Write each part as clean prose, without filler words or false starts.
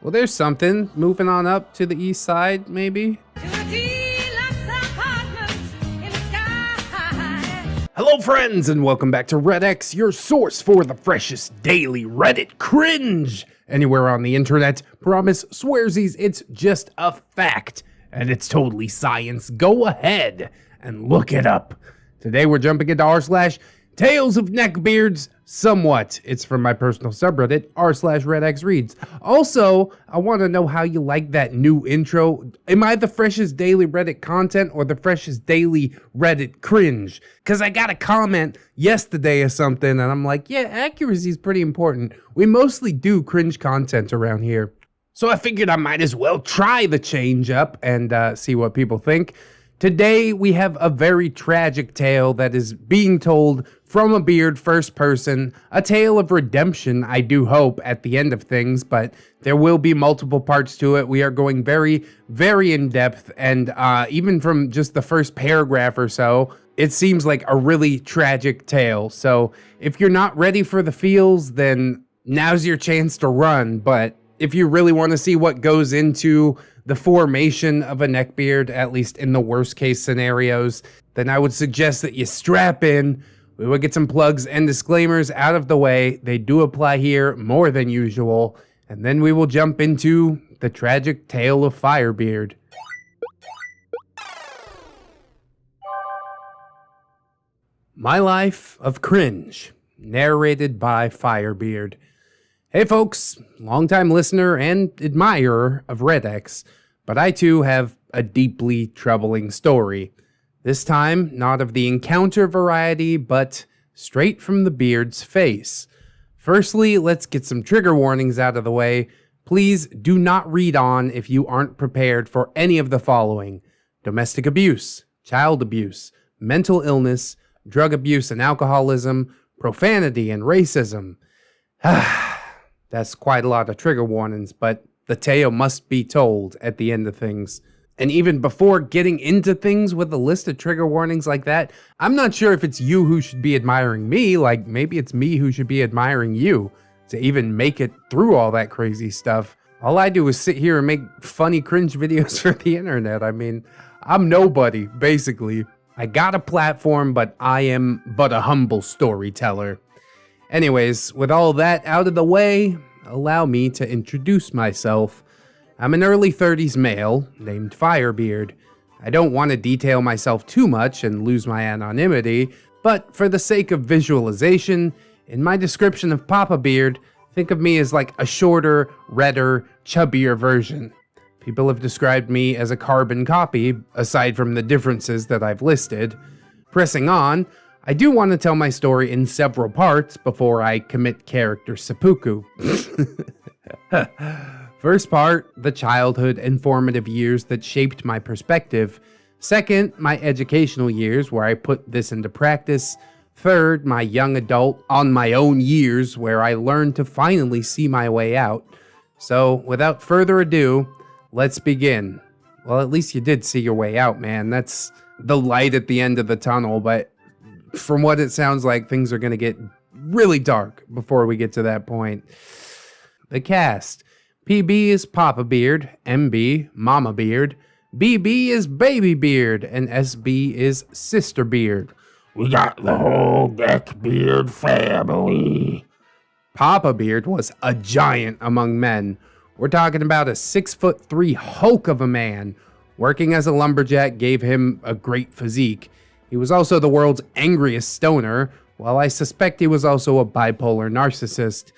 Well, there's something. Moving on up to the east side, maybe? Hello, friends, and welcome back to ReddX, your source for the freshest daily Reddit cringe. Anywhere on the internet, promise swearsies it's just a fact, and it's totally science. Go ahead and look it up. Today we're jumping into r/TalesofNeckbeards somewhat. It's from my personal subreddit, r/ReddXReads. Also, I want to know how you like that new intro. Am I the freshest daily Reddit content or the freshest daily Reddit cringe? Because I got a comment yesterday or something, and I'm like, yeah, accuracy is pretty important. We mostly do cringe content around here. So I figured I might as well try the change up and see what people think. Today, we have a very tragic tale that is being told from a beard, first person, a tale of redemption, I do hope, at the end of things, but there will be multiple parts to it. We are going very, very in-depth, and even from just the first paragraph or so, it seems like a really tragic tale. So if you're not ready for the feels, then now's your chance to run, but if you really want to see what goes into the formation of a neckbeard, at least in the worst case scenarios, then I would suggest that you strap in. We will get some plugs and disclaimers out of the way. They do apply here more than usual. And then we will jump into the tragic tale of Firebeard. My Life of Cringe, narrated by Firebeard. Hey folks, longtime listener and admirer of ReddX, but I too have a deeply troubling story. This time, not of the encounter variety, but straight from the beard's face. Firstly, let's get some trigger warnings out of the way. Please do not read on if you aren't prepared for any of the following: domestic abuse, child abuse, mental illness, drug abuse and alcoholism, profanity and racism. That's quite a lot of trigger warnings, but the tale must be told at the end of things. And even before getting into things with a list of trigger warnings like that, I'm not sure if it's you who should be admiring me, like maybe it's me who should be admiring you to even make it through all that crazy stuff. All I do is sit here and make funny cringe videos for the internet. I mean, I'm nobody, basically. I got a platform, but I am but a humble storyteller. Anyways, with all that out of the way, allow me to introduce myself. I'm an early 30s male named Firebeard. I don't want to detail myself too much and lose my anonymity, but for the sake of visualization, in my description of Papa Beard, think of me as like a shorter, redder, chubbier version. People have described me as a carbon copy, aside from the differences that I've listed. Pressing on, I do want to tell my story in several parts before I commit character seppuku. First part, the childhood and formative years that shaped my perspective. Second, my educational years where I put this into practice. Third, my young adult on my own years where I learned to finally see my way out. So, without further ado, let's begin. Well, at least you did see your way out, man. That's the light at the end of the tunnel, but from what it sounds like, things are going to get really dark before we get to that point. The cast. PB is Papa Beard, MB, Mama Beard, BB is Baby Beard, and SB is Sister Beard. We got the whole Neckbeard family. Papa Beard was a giant among men. We're talking about a 6'3" hulk of a man. Working as a lumberjack gave him a great physique. He was also the world's angriest stoner, while I suspect he was also a bipolar narcissist.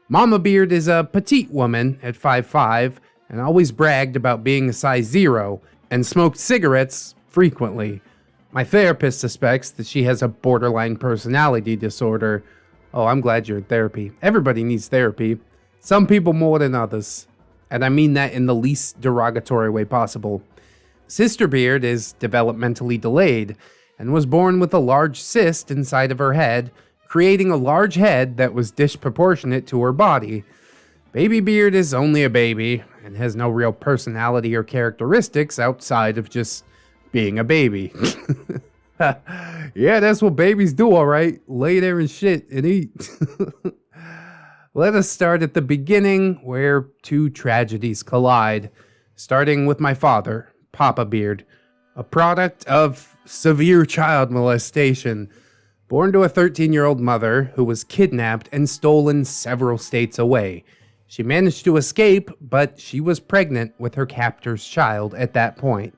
Mama Beard is a petite woman at 5'5", and always bragged about being a size 0, and smoked cigarettes frequently. My therapist suspects that she has a borderline personality disorder. Oh, I'm glad you're in therapy. Everybody needs therapy. Some people more than others. And I mean that in the least derogatory way possible. Sister Beard is developmentally delayed, and was born with a large cyst inside of her head, creating a large head that was disproportionate to her body. Baby Beard is only a baby, and has no real personality or characteristics outside of just being a baby. Yeah, that's what babies do, alright. Lay there and shit and eat. Let us start at the beginning, where two tragedies collide, starting with my father, Papa Beard, a product of severe child molestation. Born to a 13-year-old mother who was kidnapped and stolen several states away. She managed to escape, but she was pregnant with her captor's child at that point.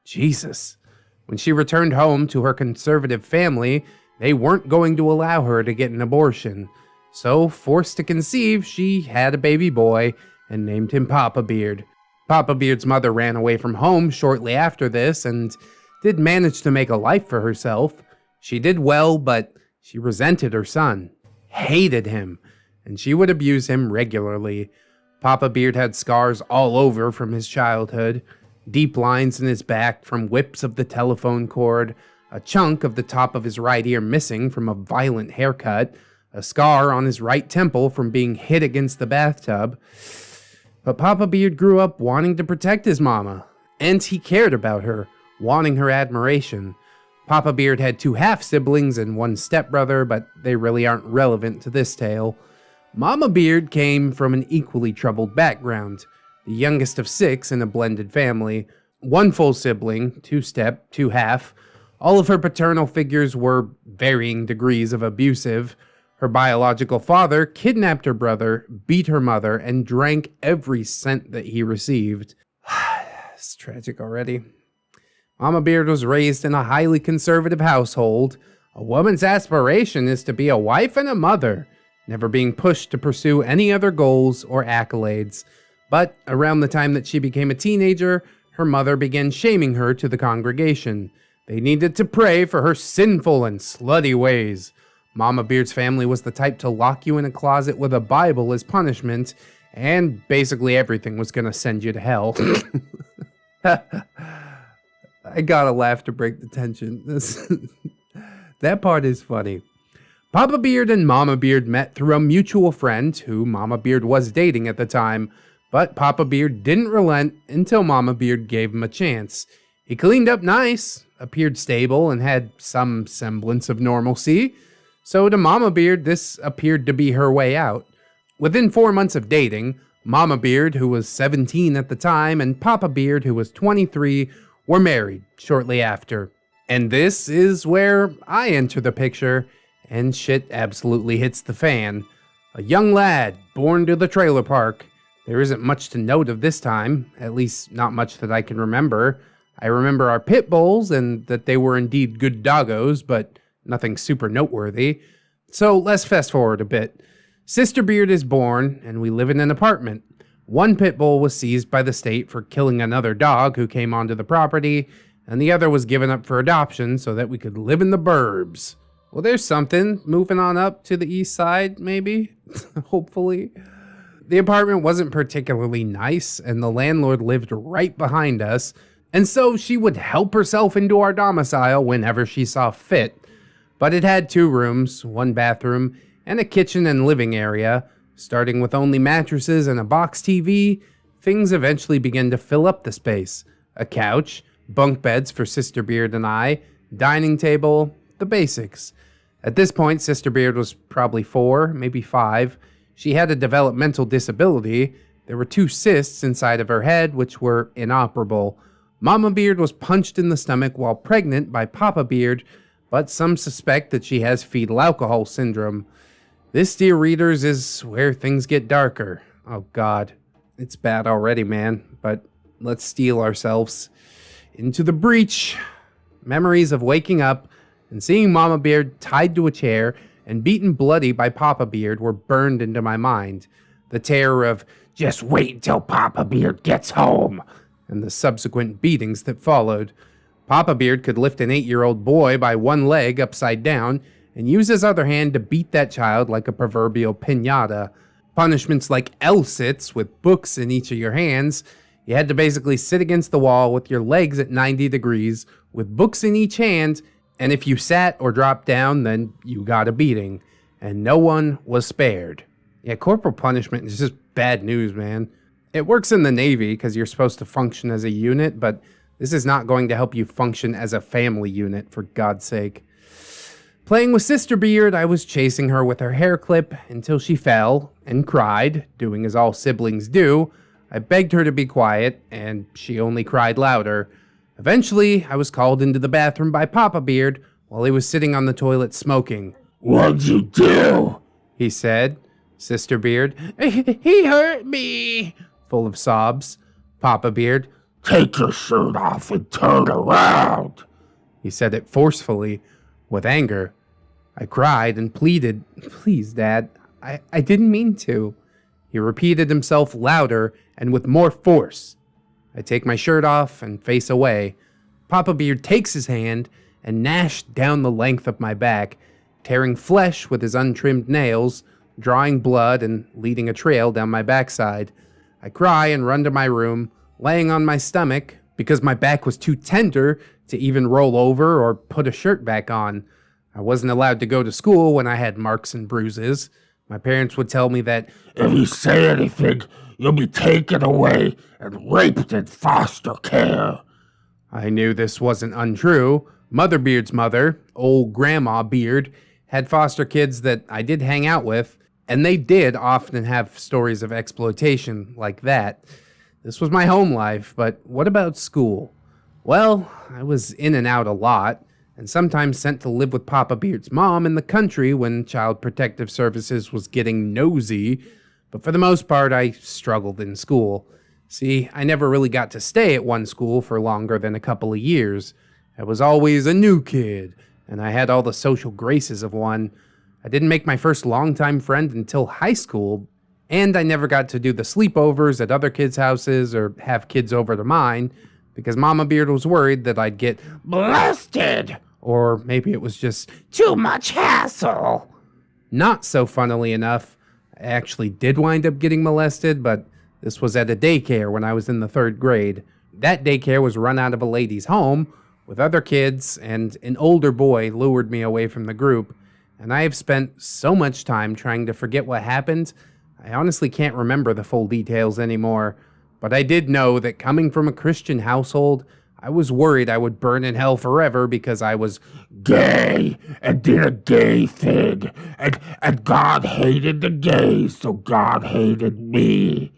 Jesus. When she returned home to her conservative family, they weren't going to allow her to get an abortion. So, forced to conceive, she had a baby boy and named him Papa Beard. Papa Beard's mother ran away from home shortly after this and did manage to make a life for herself. She did well, but she resented her son, hated him, and she would abuse him regularly. Papa Beard had scars all over from his childhood, deep lines in his back from whips of the telephone cord, a chunk of the top of his right ear missing from a violent haircut, a scar on his right temple from being hit against the bathtub. But Papa Beard grew up wanting to protect his mama, and he cared about her, wanting her admiration. Papa Beard had two half-siblings and one stepbrother, but they really aren't relevant to this tale. Mama Beard came from an equally troubled background, the youngest of 6 in a blended family. One full sibling, 2-step, 2-half. All of her paternal figures were varying degrees of abusive. Her biological father kidnapped her brother, beat her mother, and drank every cent that he received. It's tragic already. Mama Beard was raised in a highly conservative household. A woman's aspiration is to be a wife and a mother, never being pushed to pursue any other goals or accolades. But around the time that she became a teenager, her mother began shaming her to the congregation. They needed to pray for her sinful and slutty ways. Mama Beard's family was the type to lock you in a closet with a Bible as punishment, and basically everything was going to send you to hell. I gotta laugh to break the tension. That part is funny. Papa Beard and Mama Beard met through a mutual friend who Mama Beard was dating at the time, but Papa Beard didn't relent until Mama Beard gave him a chance. He cleaned up nice, appeared stable, and had some semblance of normalcy. So to Mama Beard, this appeared to be her way out. Within 4 months of dating, Mama Beard, who was 17 at the time, and Papa Beard, who was 23, were married shortly after. And this is where I enter the picture, and shit absolutely hits the fan. A young lad, born to the trailer park. There isn't much to note of this time, at least not much that I can remember. I remember our pit bulls, and that they were indeed good doggos, but nothing super noteworthy. So let's fast forward a bit. Sister Beard is born, and we live in an apartment. One pit bull was seized by the state for killing another dog who came onto the property, and the other was given up for adoption so that we could live in the burbs. Well, there's something. Moving on up to the east side, maybe? Hopefully. The apartment wasn't particularly nice, and the landlord lived right behind us, and so she would help herself into our domicile whenever she saw fit. But it had 2 rooms, 1 bathroom, and a kitchen and living area. Starting with only mattresses and a box TV, things eventually began to fill up the space. A couch, bunk beds for Sister Beard and I, dining table, the basics. At this point, Sister Beard was probably 4, maybe 5. She had a developmental disability. There were 2 cysts inside of her head, which were inoperable. Mama Beard was punched in the stomach while pregnant by Papa Beard, but some suspect that she has fetal alcohol syndrome. This, dear readers, is where things get darker. Oh God, it's bad already, man, but let's steel ourselves into the breach. Memories of waking up and seeing Mama Beard tied to a chair and beaten bloody by Papa Beard were burned into my mind. The terror of, "Just wait until Papa Beard gets home," and the subsequent beatings that followed. Papa Beard could lift an 8-year-old boy by one leg upside down and use his other hand to beat that child like a proverbial piñata. Punishments like L-sits with books in each of your hands. You had to basically sit against the wall with your legs at 90 degrees with books in each hand, and if you sat or dropped down, then you got a beating. And no one was spared. Yeah, corporal punishment is just bad news, man. It works in the Navy because you're supposed to function as a unit, but this is not going to help you function as a family unit, for God's sake. Playing with Sister Beard, I was chasing her with her hair clip until she fell and cried, doing as all siblings do. I begged her to be quiet, and she only cried louder. Eventually, I was called into the bathroom by Papa Beard while he was sitting on the toilet smoking. What'd you do? He said. Sister Beard, he hurt me, full of sobs. Papa Beard, Take your shirt off and turn around. he said it forcefully, with anger. I cried and pleaded, Please, Dad, I didn't mean to. He repeated himself louder and with more force. I take my shirt off and face away. Papa Beard takes his hand and gnashed down the length of my back, tearing flesh with his untrimmed nails, drawing blood and leading a trail down my backside. I cry and run to my room, laying on my stomach because my back was too tender to even roll over or put a shirt back on. I wasn't allowed to go to school when I had marks and bruises. My parents would tell me that If you say anything, you'll be taken away and raped in foster care. I knew this wasn't untrue. Mother Beard's mother, old Grandma Beard, had foster kids that I did hang out with, and they did often have stories of exploitation like that. This was my home life, but what about school? Well, I was in and out a lot, and sometimes sent to live with Papa Beard's mom in the country when Child Protective Services was getting nosy, but for the most part, I struggled in school. See, I never really got to stay at one school for longer than a couple of years. I was always a new kid, and I had all the social graces of one. I didn't make my first longtime friend until high school, and I never got to do the sleepovers at other kids' houses or have kids over to mine, because Mama Beard was worried that I'd get Molested. or maybe it was just Too much hassle. not so funnily enough. I actually did wind up getting molested, but this was at a daycare when I was in the 3rd grade. That daycare was run out of a lady's home with other kids, and an older boy lured me away from the group, and I have spent so much time trying to forget what happened, I honestly can't remember the full details anymore. But I did know that coming from a Christian household, I was worried I would burn in hell forever because I was Gay and did a gay thing. And God hated the gays, so God hated me.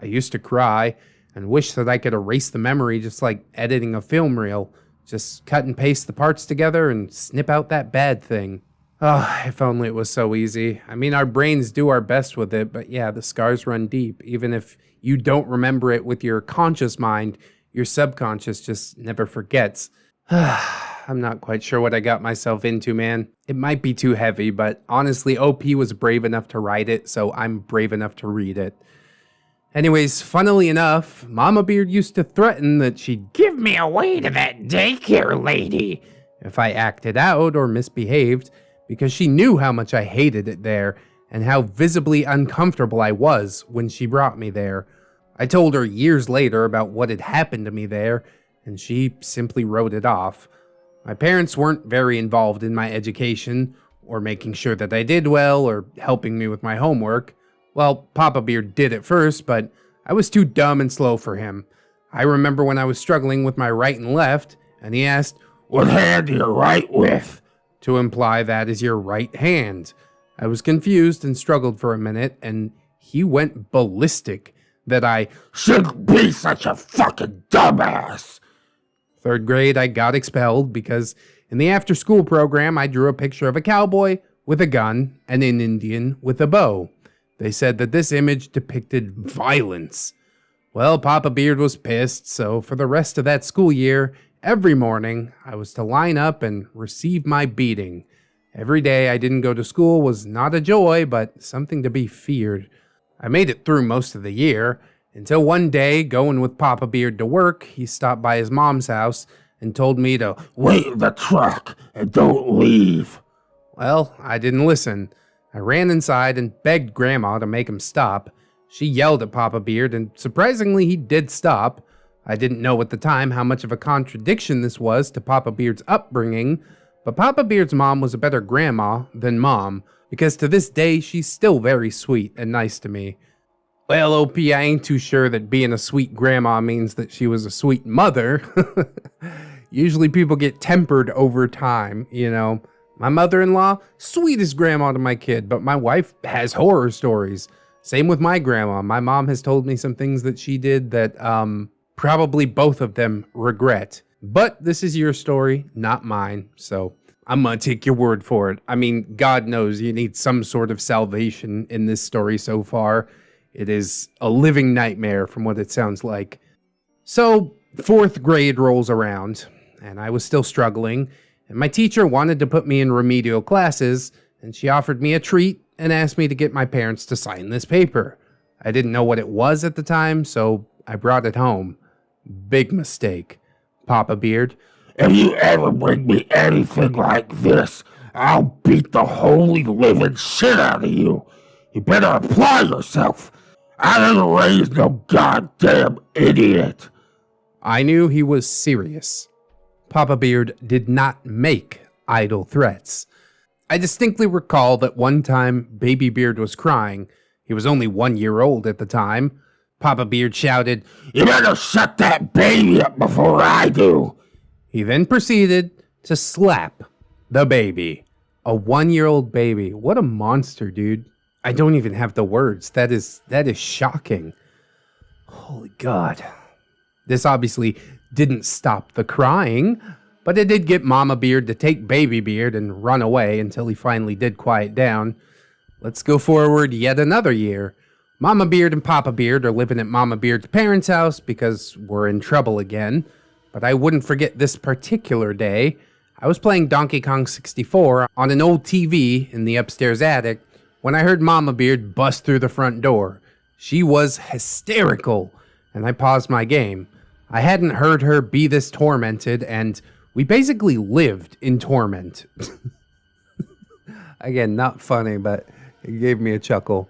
I used to cry and wish that I could erase the memory just like editing a film reel. Just cut and paste the parts together and snip out that bad thing. Oh, if only it was so easy. I mean, our brains do our best with it, but yeah, the scars run deep. Even if you don't remember it with your conscious mind, your subconscious just never forgets. I'm not quite sure what I got myself into, man. It might be too heavy, but honestly, OP was brave enough to write it, so I'm brave enough to read it. Anyways, funnily enough, Mama Beard used to threaten that she'd Give me away to that daycare lady. if I acted out or misbehaved, because she knew how much I hated it there and how visibly uncomfortable I was when she brought me there. I told her years later about what had happened to me there, and she simply wrote it off. My parents weren't very involved in my education, or making sure that I did well, or helping me with my homework. Well, Papa Beard did at first, but I was too dumb and slow for him. I remember when I was struggling with my right and left, and he asked, What hand do you write with? to imply that is your right hand. I was confused and struggled for a minute, and he went ballistic that I Shouldn't be such a fucking dumbass. 3rd grade, I got expelled because in the after-school program, I drew a picture of a cowboy with a gun and an Indian with a bow. They said that this image depicted violence. Well, Papa Beard was pissed, so for the rest of that school year, every morning, I was to line up and receive my beating. Every day I didn't go to school was not a joy, but something to be feared. I made it through most of the year, until one day, going with Papa Beard to work, he stopped by his mom's house and told me to Wait in the truck and don't leave. Well, I didn't listen. I ran inside and begged Grandma to make him stop. She yelled at Papa Beard, and surprisingly, he did stop. I didn't know at the time how much of a contradiction this was to Papa Beard's upbringing, but Papa Beard's mom was a better grandma than mom, because to this day, she's still very sweet and nice to me. Well, OP, I ain't too sure that being a sweet grandma means that she was a sweet mother. Usually people get tempered over time, you know. My mother-in-law, sweetest grandma to my kid, but my wife has horror stories. Same with my grandma. My mom has told me some things that she did that probably both of them regret. But this is your story, not mine, so I'm gonna take your word for it. I mean, God knows you need some sort of salvation in this story so far. It is a living nightmare from what it sounds like. So, 4th grade rolls around, and I was still struggling, and my teacher wanted to put me in remedial classes, and she offered me a treat and asked me to get my parents to sign this paper. I didn't know what it was at the time, so I brought it home. Big mistake. Papa Beard. If you ever bring me anything like this, I'll beat the holy living shit out of you. You better apply yourself. I didn't raise no goddamn idiot. I knew he was serious. Papa Beard did not make idle threats. I distinctly recall that one time Baby Beard was crying. He was only 1 year old at the time. Papa Beard shouted, "You better shut that baby up before I do." He then proceeded to slap the baby. A 1-year-old baby. What a monster, dude. I don't even have the words. That is shocking. Holy God. This obviously didn't stop the crying, but it did get Mama Beard to take Baby Beard and run away until he finally did quiet down. Let's go forward yet another year. Mama Beard and Papa Beard are living at Mama Beard's parents' house because we're in trouble again. But I wouldn't forget this particular day. I was playing Donkey Kong 64 on an old TV in the upstairs attic when I heard Mama Beard bust through the front door. She was hysterical, and I paused my game. I hadn't heard her be this tormented, and we basically lived in torment. Again, not funny, but it gave me a chuckle.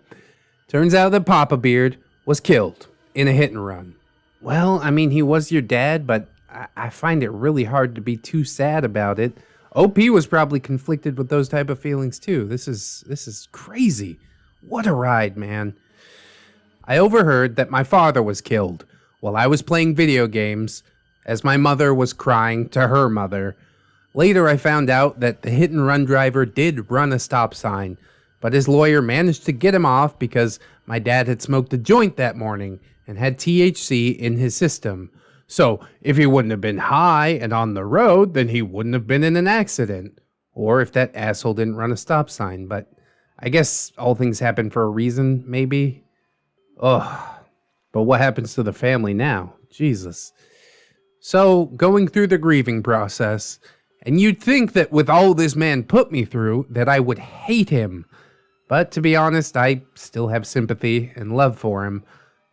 Turns out that Papa Beard was killed in a hit and run. Well, I mean, he was your dad, but I find it really hard to be too sad about it. OP was probably conflicted with those type of feelings too. This is crazy. What a ride, man. I overheard that my father was killed while I was playing video games as my mother was crying to her mother. Later, I found out that the hit and run driver did run a stop sign, but his lawyer managed to get him off because my dad had smoked a joint that morning and had THC in his system. So, if he wouldn't have been high and on the road, then he wouldn't have been in an accident. Or if that asshole didn't run a stop sign, but I guess all things happen for a reason, maybe? Ugh. But what happens to the family now? Jesus. So, going through the grieving process, and you'd think that with all this man put me through, that I would hate him. But to be honest, I still have sympathy and love for him.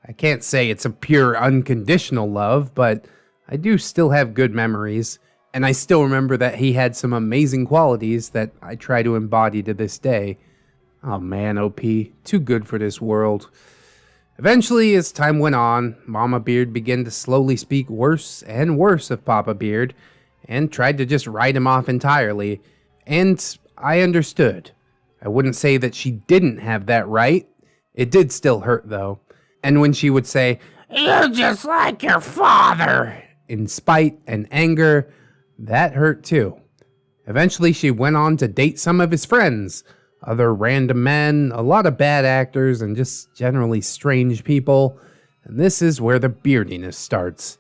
I can't say it's a pure, unconditional love, but I do still have good memories, and I still remember that he had some amazing qualities that I try to embody to this day. Oh man, OP, too good for this world. Eventually, as time went on, Mama Beard began to slowly speak worse and worse of Papa Beard, and tried to just write him off entirely, and I understood. I wouldn't say that she didn't have that right. It did still hurt, though. And when she would say, "You're just like your father," in spite and anger, that hurt too. Eventually, she went on to date some of his friends, other random men, a lot of bad actors, and just generally strange people. And this is where the beardiness starts.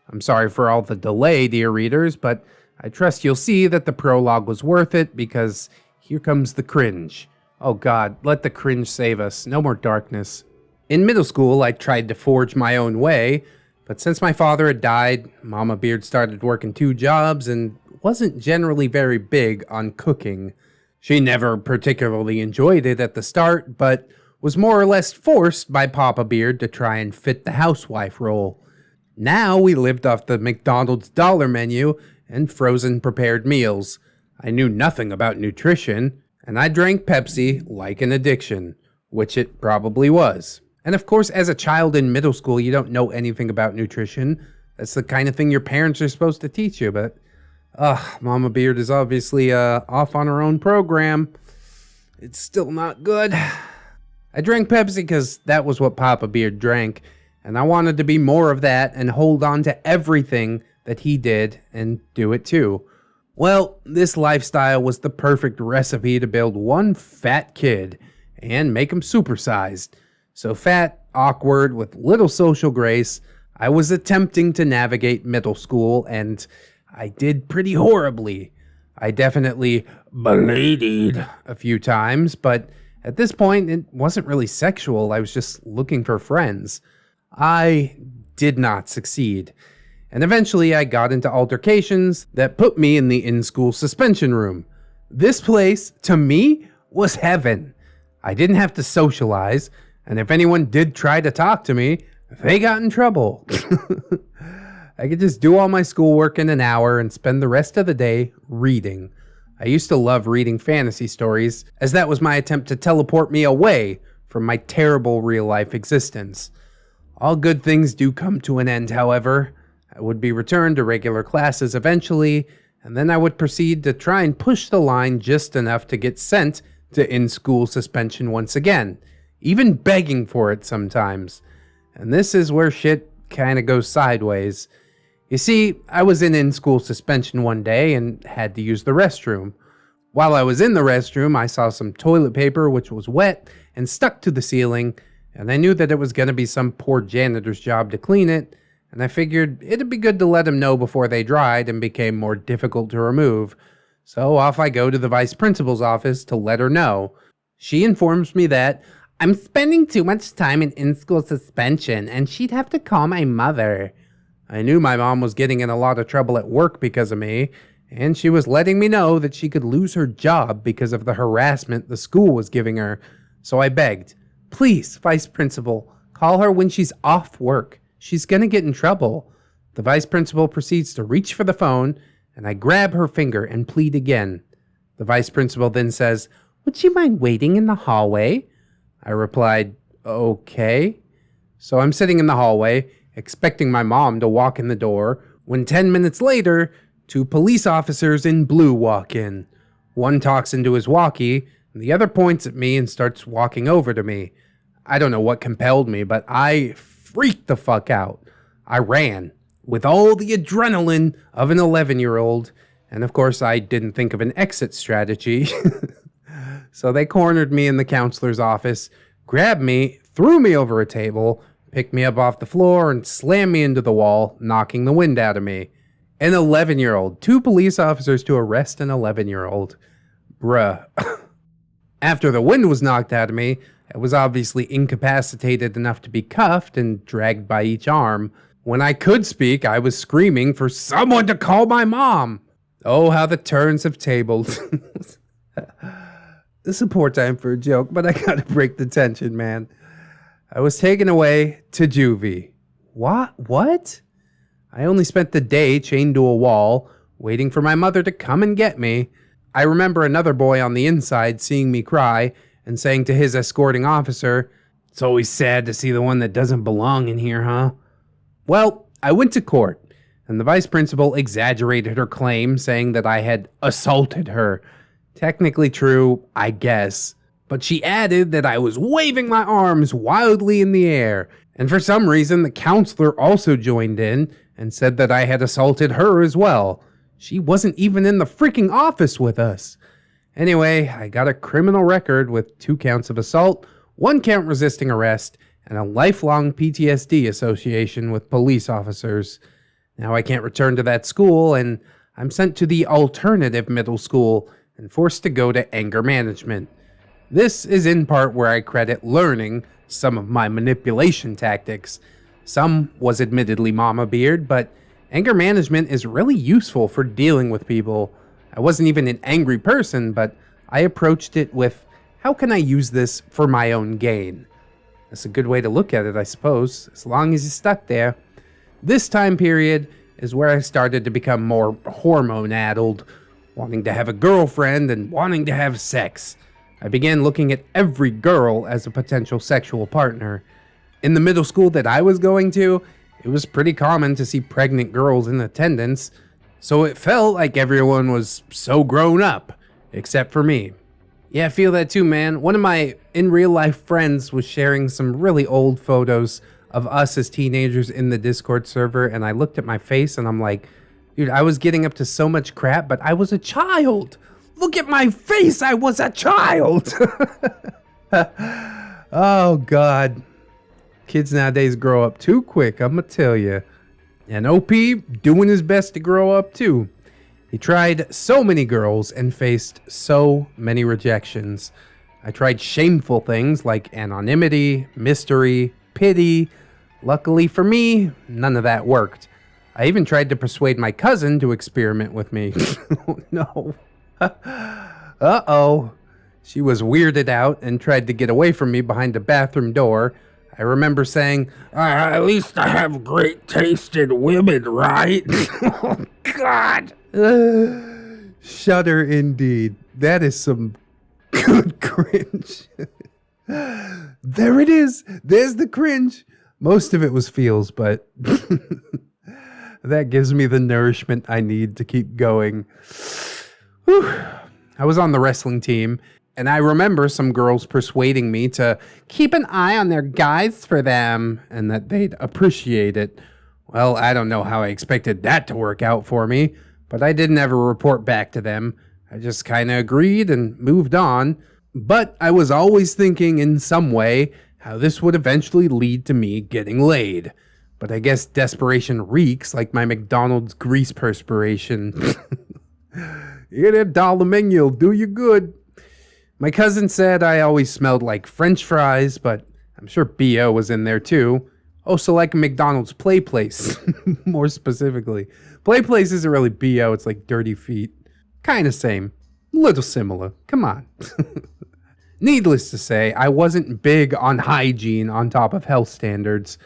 I'm sorry for all the delay, dear readers, but I trust you'll see that the prologue was worth it, because here comes the cringe. Oh God, let the cringe save us. No more darkness. In middle school, I tried to forge my own way, but since my father had died, Mama Beard started working 2 jobs and wasn't generally very big on cooking. She never particularly enjoyed it at the start, but was more or less forced by Papa Beard to try and fit the housewife role. Now we lived off the McDonald's dollar menu and frozen prepared meals. I knew nothing about nutrition, and I drank Pepsi like an addiction, which it probably was. And of course, as a child in middle school, you don't know anything about nutrition. That's the kind of thing your parents are supposed to teach you, but Mama Beard is obviously off on her own program. It's still not good. I drank Pepsi because that was what Papa Beard drank, and I wanted to be more of that and hold on to everything that he did and do it too. Well, this lifestyle was the perfect recipe to build one fat kid and make him supersized. So fat, awkward, with little social grace, I was attempting to navigate middle school, and I did pretty horribly. I definitely Beladied. a few times, but at this point, it wasn't really sexual. I was just looking for friends. I did not succeed. And eventually, I got into altercations that put me in the in-school suspension room. This place, to me, was heaven. I didn't have to socialize, and if anyone did try to talk to me, they got in trouble. I could just do all my schoolwork in an hour and spend the rest of the day reading. I used to love reading fantasy stories, as that was my attempt to teleport me away from my terrible real-life existence. All good things do come to an end, however. I would be returned to regular classes eventually, and then I would proceed to try and push the line just enough to get sent to in-school suspension once again, even begging for it sometimes. And this is where shit kinda goes sideways. You see, I was in school suspension one day and had to use the restroom. While I was in the restroom, I saw some toilet paper which was wet and stuck to the ceiling, and I knew that it was gonna be some poor janitor's job to clean it, and I figured it'd be good to let them know before they dried and became more difficult to remove. So off I go to the vice principal's office to let her know. She informs me that I'm spending too much time in school suspension and she'd have to call my mother. I knew my mom was getting in a lot of trouble at work because of me, and she was letting me know that she could lose her job because of the harassment the school was giving her. So I begged, please, vice principal, call her when she's off work. She's gonna get in trouble. The vice principal proceeds to reach for the phone, and I grab her finger and plead again. The vice principal then says, would you mind waiting in the hallway? I replied, okay. So I'm sitting in the hallway, expecting my mom to walk in the door, when 10 minutes later, 2 police officers in blue walk in. One talks into his walkie, and the other points at me and starts walking over to me. I don't know what compelled me, but I freaked the fuck out. I ran with all the adrenaline of an 11-year-old, and of course I didn't think of an exit strategy. So they cornered me in the counselor's office, grabbed me, threw me over a table, picked me up off the floor, and slammed me into the wall, knocking the wind out of me. An 11-year-old. 2 police officers to arrest an 11-year-old. Bruh. After the wind was knocked out of me, I was obviously incapacitated enough to be cuffed and dragged by each arm. When I could speak, I was screaming for someone to call my mom. Oh, how the turns have tabled. This is a poor time for a joke, but I gotta break the tension, man. I was taken away to juvie. What? I only spent the day chained to a wall, waiting for my mother to come and get me. I remember another boy on the inside seeing me cry and saying to his escorting officer, it's always sad to see the one that doesn't belong in here, huh? Well, I went to court, and the vice principal exaggerated her claim, saying that I had assaulted her. Technically true, I guess. But she added that I was waving my arms wildly in the air, and for some reason the counselor also joined in and said that I had assaulted her as well. She wasn't even in the freaking office with us. Anyway, I got a criminal record with 2 counts of assault, 1 count resisting arrest, and a lifelong PTSD association with police officers. Now I can't return to that school, and I'm sent to the alternative middle school and forced to go to anger management. This is in part where I credit learning some of my manipulation tactics. Some was admittedly mama beard, but anger management is really useful for dealing with people. I wasn't even an angry person, but I approached it with, how can I use this for my own gain? That's a good way to look at it, I suppose, as long as you're stuck there. This time period is where I started to become more hormone-addled, wanting to have a girlfriend and wanting to have sex. I began looking at every girl as a potential sexual partner. In the middle school that I was going to, it was pretty common to see pregnant girls in attendance, so it felt like everyone was so grown up, except for me. Yeah, I feel that too, man. One of my in-real-life friends was sharing some really old photos of us as teenagers in the Discord server, and I looked at my face and I'm like, Dude, I was getting up to so much crap, but I was a child. Look at my face. I was a child. Oh, God. Kids nowadays grow up too quick, I'm going to tell you. And OP doing his best to grow up too. He tried so many girls and faced so many rejections. I tried shameful things like anonymity, mystery, pity. Luckily for me, none of that worked. I even tried to persuade my cousin to experiment with me. Oh, no. Uh-oh. She was weirded out and tried to get away from me behind a bathroom door. I remember saying, at least I have great taste in women, right? oh, God. Shudder indeed. That is some good cringe. There it is. There's the cringe. Most of it was feels, but that gives me the nourishment I need to keep going. Whew. I was on the wrestling team, and I remember some girls persuading me to keep an eye on their guys for them and that they'd appreciate it. Well, I don't know how I expected that to work out for me, but I didn't ever report back to them. I just kind of agreed and moved on. But I was always thinking in some way how this would eventually lead to me getting laid. But I guess desperation reeks like my McDonald's grease perspiration. Eat that dollar menu will do you good. My cousin said I always smelled like French fries, but I'm sure B.O. was in there too. Also like a McDonald's play place, more specifically. Play place isn't really B.O., it's like dirty feet. Kinda same. Little similar. Come on. Needless to say, I wasn't big on hygiene on top of health standards.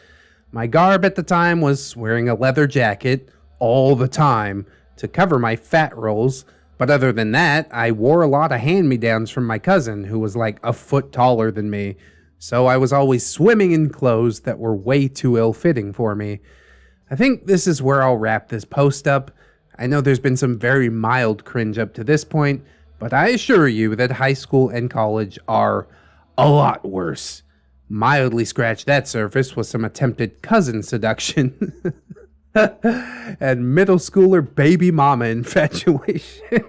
My garb at the time was wearing a leather jacket all the time to cover my fat rolls. But other than that, I wore a lot of hand-me-downs from my cousin, who was like a foot taller than me. So I was always swimming in clothes that were way too ill-fitting for me. I think this is where I'll wrap this post up. I know there's been some very mild cringe up to this point, but I assure you that high school and college are a lot worse. Mildly scratch that surface with some attempted cousin seduction. And middle schooler baby mama infatuation.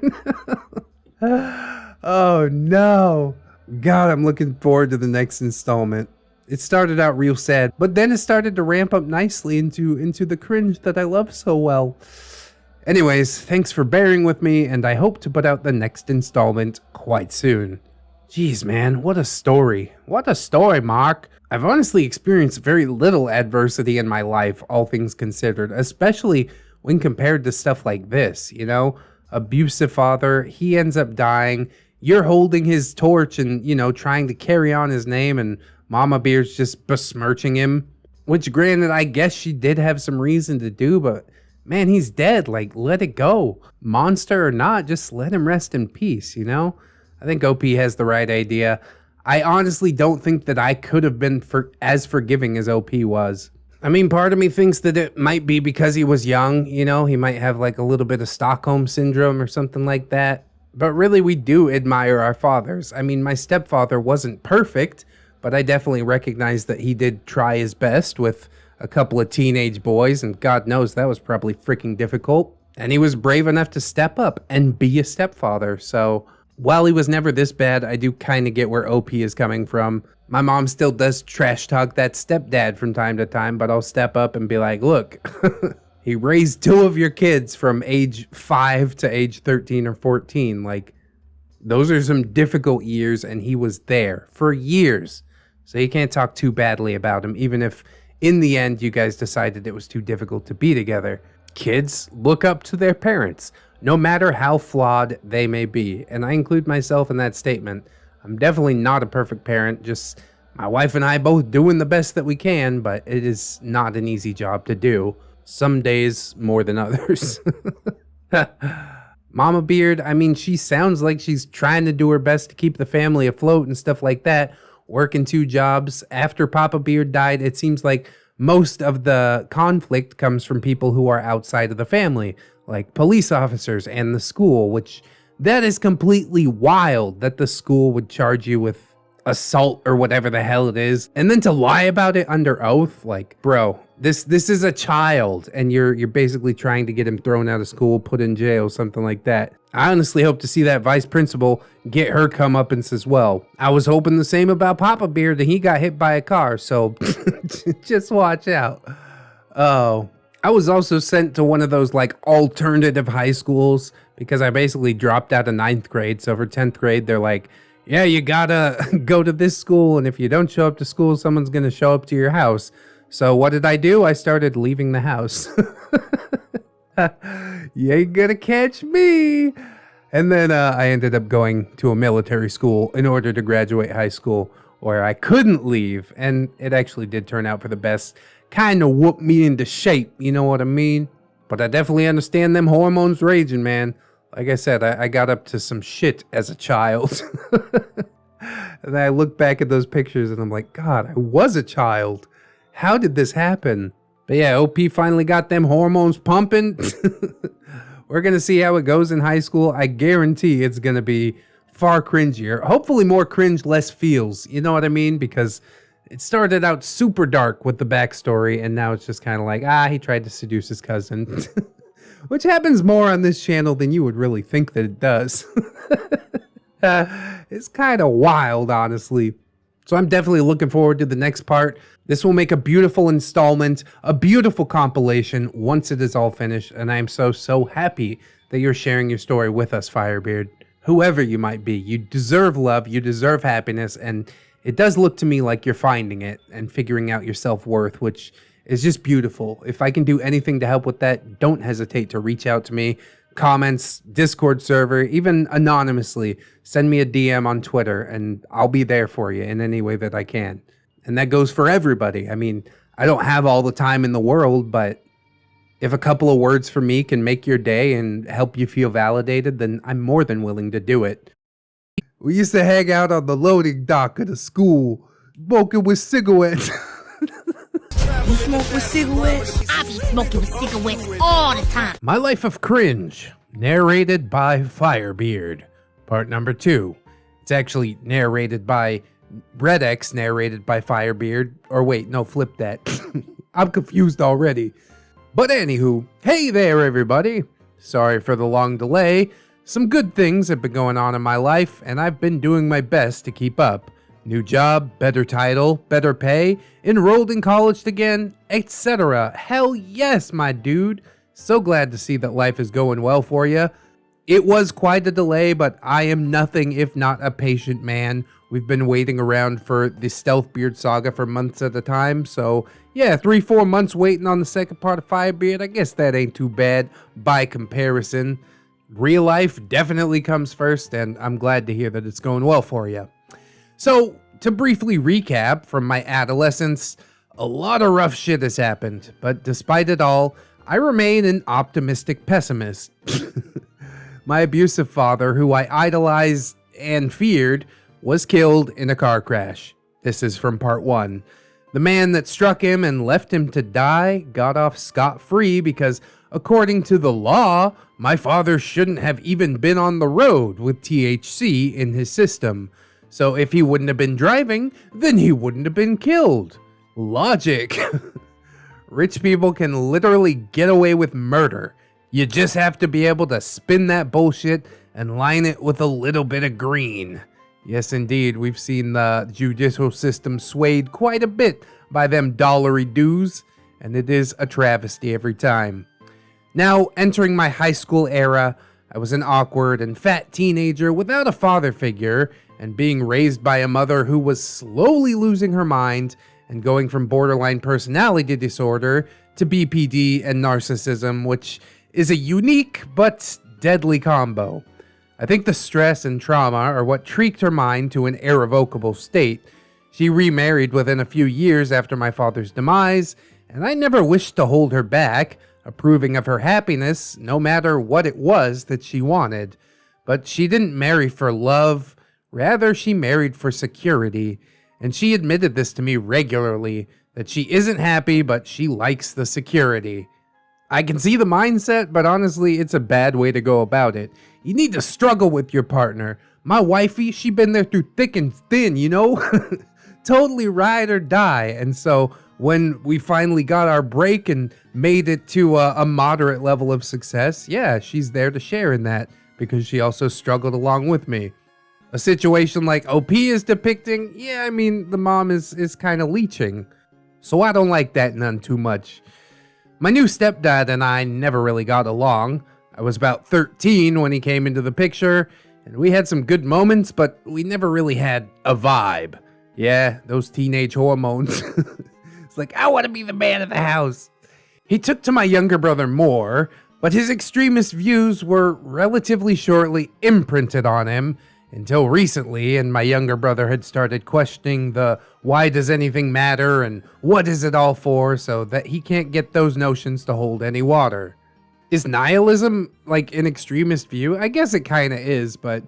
Oh no. God, I'm looking forward to the next installment. It started out real sad, but then it started to ramp up nicely into the cringe that I love so well. Anyways, thanks for bearing with me, and I hope to put out the next installment quite soon. Jeez, man, what a story. What a story, Mark. I've honestly experienced very little adversity in my life, all things considered, especially when compared to stuff like this, you know? Abusive father, he ends up dying, you're holding his torch and, you know, trying to carry on his name, and Mama Beard's just besmirching him. Which, granted, I guess she did have some reason to do, but man, he's dead. Like, let it go. Monster or not, just let him rest in peace, you know? I think OP has the right idea. I honestly don't think that I could have been as forgiving as OP was. I mean, part of me thinks that it might be because he was young, you know? He might have like a little bit of Stockholm syndrome or something like that. But really, we do admire our fathers. I mean, my stepfather wasn't perfect, but I definitely recognize that he did try his best with a couple of teenage boys, and God knows that was probably freaking difficult. And he was brave enough to step up and be a stepfather, so while he was never this bad, I do kind of get where OP is coming from. My mom still does trash talk that stepdad from time to time, but I'll step up and be like, look, he raised 2 of your kids from age 5 to age 13 or 14. Like, those are some difficult years, and he was there for years. So you can't talk too badly about him, even if in the end you guys decided it was too difficult to be together. Kids look up to their parents, no matter how flawed they may be. And I include myself in that statement. I'm definitely not a perfect parent, just my wife and I both doing the best that we can, but it is not an easy job to do. Some days more than others. Mama Beard, I mean, she sounds like she's trying to do her best to keep the family afloat and stuff like that, working 2 jobs. After Papa Beard died, it seems like most of the conflict comes from people who are outside of the family, like police officers and the school, which that is completely wild that the school would charge you with assault or whatever the hell it is. And then to lie about it under oath, like, bro, This is a child, and you're basically trying to get him thrown out of school, put in jail, something like that. I honestly hope to see that vice principal get her comeuppance as well. I was hoping the same about Papa Beard, and he got hit by a car, so just watch out. Oh, I was also sent to one of those like alternative high schools because I basically dropped out of 9th grade. So for 10th grade, they're like, yeah, you gotta go to this school, and if you don't show up to school, someone's gonna show up to your house. So what did I do? I started leaving the house. You ain't gonna catch me. And then I ended up going to a military school in order to graduate high school where I couldn't leave. And it actually did turn out for the best. Kind of whooped me into shape, you know what I mean? But I definitely understand them hormones raging, man. Like I said, I got up to some shit as a child. And I look back at those pictures and I'm like, God, I was a child. How did this happen? But yeah, OP finally got them hormones pumping. We're going to see how it goes in high school. I guarantee it's going to be far cringier. Hopefully more cringe, less feels. You know what I mean? Because it started out super dark with the backstory, and now it's just kind of like, he tried to seduce his cousin. Which happens more on this channel than you would really think that it does. It's kind of wild, honestly. So I'm definitely looking forward to the next part. This will make a beautiful installment, a beautiful compilation once it is all finished. And I am so happy that you're sharing your story with us, Firebeard. Whoever you might be, you deserve love, you deserve happiness, and it does look to me like you're finding it and figuring out your self-worth, which is just beautiful. If I can do anything to help with that, don't hesitate to reach out to me. Comments, Discord server, even anonymously, send me a DM on Twitter and I'll be there for you in any way that I can. And that goes for everybody. I mean, I don't have all the time in the world, but if a couple of words from me can make your day and help you feel validated, then I'm more than willing to do it. We used to hang out on the loading dock at a school, smoking with cigarettes. You smoke with cigarettes? I be smoking with cigarettes all the time. My Life of Cringe, narrated by Firebeard, part number 2. It's actually narrated by ReddX, narrated by Firebeard. Or wait, no, flip that. I'm confused already. But anywho, hey there everybody. Sorry for the long delay. Some good things have been going on in my life, and I've been doing my best to keep up. New job, better title, better pay, enrolled in college again, etc. Hell yes, my dude. So glad to see that life is going well for you. It was quite a delay, but I am nothing if not a patient man. We've been waiting around for the Stealth Beard saga for months at a time, so yeah, 3-4 months waiting on the second part of Firebeard. I guess that ain't too bad by comparison. Real life definitely comes first, and I'm glad to hear that it's going well for you. So, to briefly recap from my adolescence, a lot of rough shit has happened, but despite it all, I remain an optimistic pessimist. My abusive father, who I idolized and feared, was killed in a car crash. This is from part 1. The man that struck him and left him to die got off scot-free because, according to the law, my father shouldn't have even been on the road with THC in his system. So if he wouldn't have been driving, then he wouldn't have been killed. Logic. Rich people can literally get away with murder. You just have to be able to spin that bullshit and line it with a little bit of green. Yes, indeed, we've seen the judicial system swayed quite a bit by them dollary dues, and it is a travesty every time. Now, entering my high school era, I was an awkward and fat teenager without a father figure, and being raised by a mother who was slowly losing her mind and going from borderline personality disorder to BPD and narcissism, which is a unique but deadly combo. I think the stress and trauma are what tweaked her mind to an irrevocable state. She remarried within a few years after my father's demise, and I never wished to hold her back, approving of her happiness no matter what it was that she wanted. But she didn't marry for love. Rather, she married for security, and she admitted this to me regularly, that she isn't happy, but she likes the security. I can see the mindset, but honestly, it's a bad way to go about it. You need to struggle with your partner. My wifey, she been there through thick and thin, you know? Totally ride or die, and so when we finally got our break and made it to a moderate level of success, yeah, she's there to share in that because she also struggled along with me. A situation like OP is depicting, yeah, I mean, the mom is kind of leeching. So I don't like that none too much. My new stepdad and I never really got along. I was about 13 when he came into the picture, and we had some good moments, but we never really had a vibe. Yeah, those teenage hormones. It's like, I want to be the man of the house. He took to my younger brother more, but his extremist views were relatively shortly imprinted on him until recently, and my younger brother had started questioning the why does anything matter and what is it all for, so that he can't get those notions to hold any water. Is nihilism like an extremist view? I guess it kind of is, but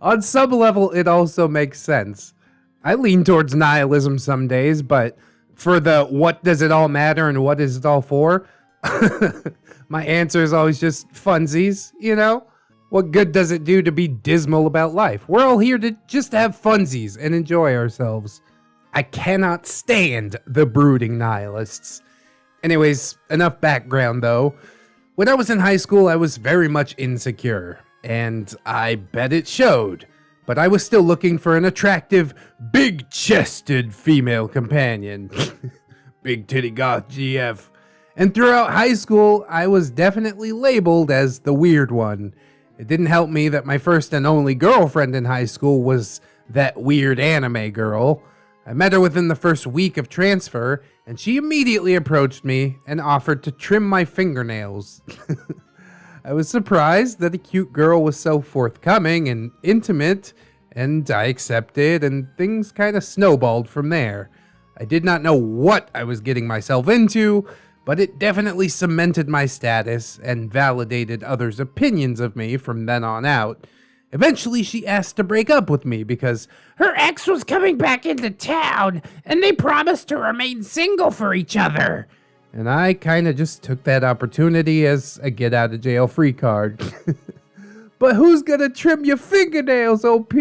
on some level it also makes sense. I lean towards nihilism some days, but for the what does it all matter and what is it all for, my answer is always just funsies, you know? What good does it do to be dismal about life? We're all here to just have funsies and enjoy ourselves. I cannot stand the brooding nihilists. Anyways, enough background though. When I was in high school, I was very much insecure, and I bet it showed. But I was still looking for an attractive, big-chested female companion. Big titty goth GF. And throughout high school, I was definitely labeled as the weird one. It didn't help me that my first and only girlfriend in high school was that weird anime girl. I met her within the first week of transfer, and she immediately approached me and offered to trim my fingernails. I was surprised that a cute girl was so forthcoming and intimate, and I accepted, and things kind of snowballed from there. I did not know what I was getting myself into, but it definitely cemented my status and validated others' opinions of me from then on out. Eventually, she asked to break up with me because Her ex was coming back into town, and they promised to remain single for each other. and I kind of just took that opportunity as a get-out-of-jail-free card. But who's gonna trim your fingernails, OP?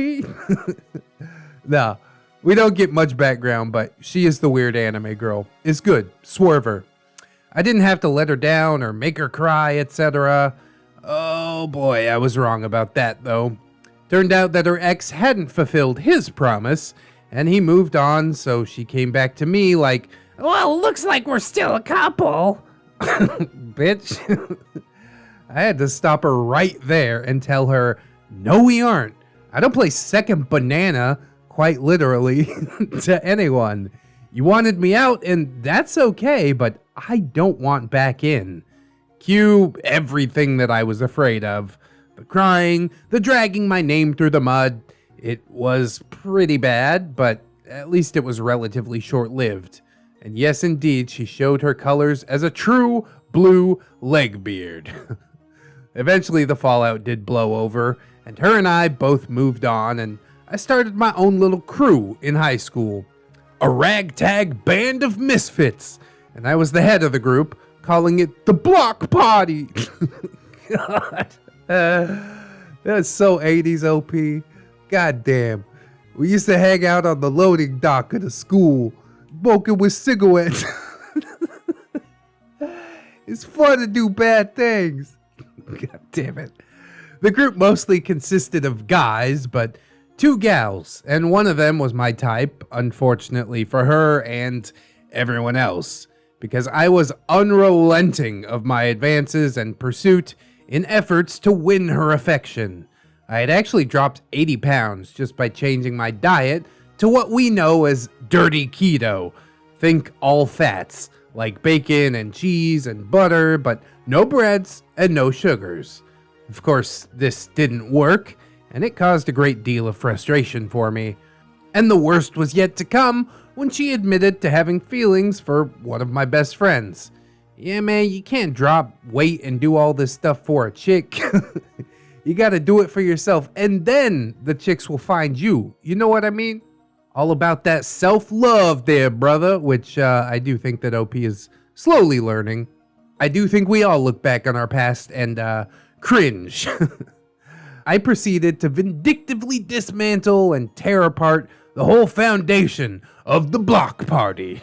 Nah, we don't get much background, but she is the weird anime girl. It's good. Swerve her. I didn't have to let her down or make her cry, etc. Oh boy, I was wrong about that though. Turned out that her ex hadn't fulfilled his promise, and he moved on, so she came back to me like, Well, looks like we're still a couple. bitch. I had to stop her right there and tell her, no we aren't. I don't play second banana, quite literally, to anyone. You wanted me out, and that's okay, but I don't want back in. Cue everything that I was afraid of. The crying, the dragging my name through the mud. It was pretty bad, but at least it was relatively short-lived. And yes, indeed, she showed her colors as a true blue legbeard. Eventually, the fallout did blow over, and her and I both moved on, and I started my own little crew in high school. A ragtag band of misfits, and I was the head of the group, calling it the Block Party. God. That's so 80s OP. God damn. We used to hang out on the loading dock of the school, smoking with cigarettes. It's fun to do bad things. God damn it. The group mostly consisted of guys, but 2 gals, and one of them was my type, unfortunately for her and everyone else, because I was unrelenting of my advances and pursuit in efforts to win her affection. I had actually dropped 80 pounds just by changing my diet to what we know as dirty keto. Think all fats, like bacon and cheese and butter, but no breads and no sugars. Of course, this didn't work, and it caused a great deal of frustration for me. And the worst was yet to come when she admitted to having feelings for one of my best friends. Yeah, man, you can't drop weight and do all this stuff for a chick. You gotta do it for yourself, and then the chicks will find you. You know what I mean? All about that self-love there, brother, which I do think that OP is slowly learning. I do think we all look back on our past and cringe. I proceeded to vindictively dismantle and tear apart the whole foundation of the block party.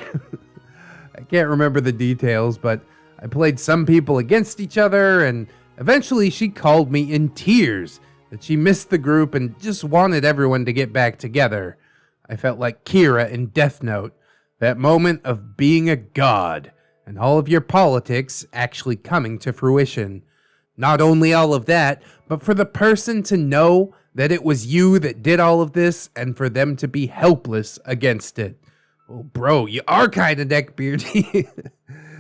I can't remember the details, but I played some people against each other, and eventually she called me in tears that she missed the group and just wanted everyone to get back together. I felt like Kira in Death Note, that moment of being a god, and all of your politics actually coming to fruition. Not only all of that, but for the person to know that it was you that did all of this, and for them to be helpless against it. Oh, bro, you are kind of neckbeardy.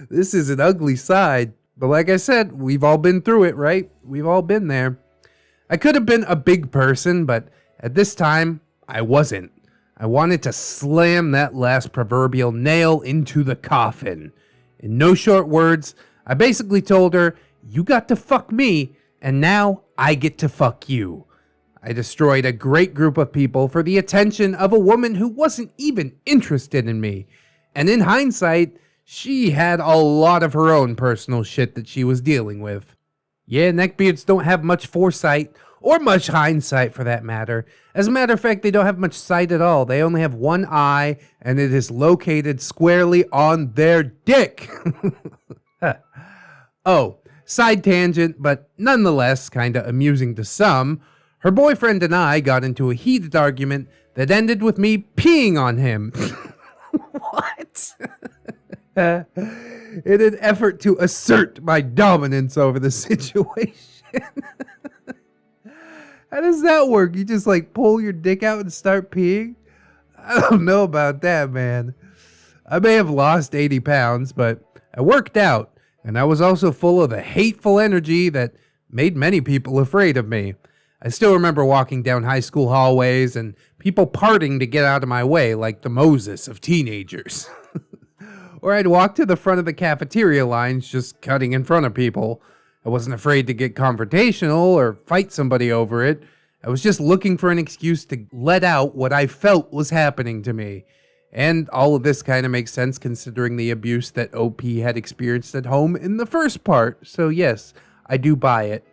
This is an ugly side. But like I said, we've all been through it, right? We've all been there. I could have been a big person, but at this time, I wasn't. I wanted to slam that last proverbial nail into the coffin. In no short words, I basically told her, you got to fuck me, and now I get to fuck you. I destroyed a great group of people for the attention of a woman who wasn't even interested in me. And in hindsight, she had a lot of her own personal shit that she was dealing with. Yeah, neckbeards don't have much foresight, or much hindsight for that matter. As a matter of fact, they don't have much sight at all. They only have one eye, and it is located squarely on their dick. Oh, side tangent, but nonetheless kinda amusing to some. Her boyfriend and I got into a heated argument that ended with me peeing on him. What? In an effort to assert my dominance over the situation. How does that work? You just like pull your dick out and start peeing? I don't know about that, man. I may have lost 80 pounds, but I worked out, and I was also full of the hateful energy that made many people afraid of me. I still remember walking down high school hallways and people parting to get out of my way like the Moses of teenagers. Or I'd walk to the front of the cafeteria lines just cutting in front of people. I wasn't afraid to get confrontational or fight somebody over it. I was just looking for an excuse to let out what I felt was happening to me. And all of this kind of makes sense considering the abuse that OP had experienced at home in the first part. So yes, I do buy it.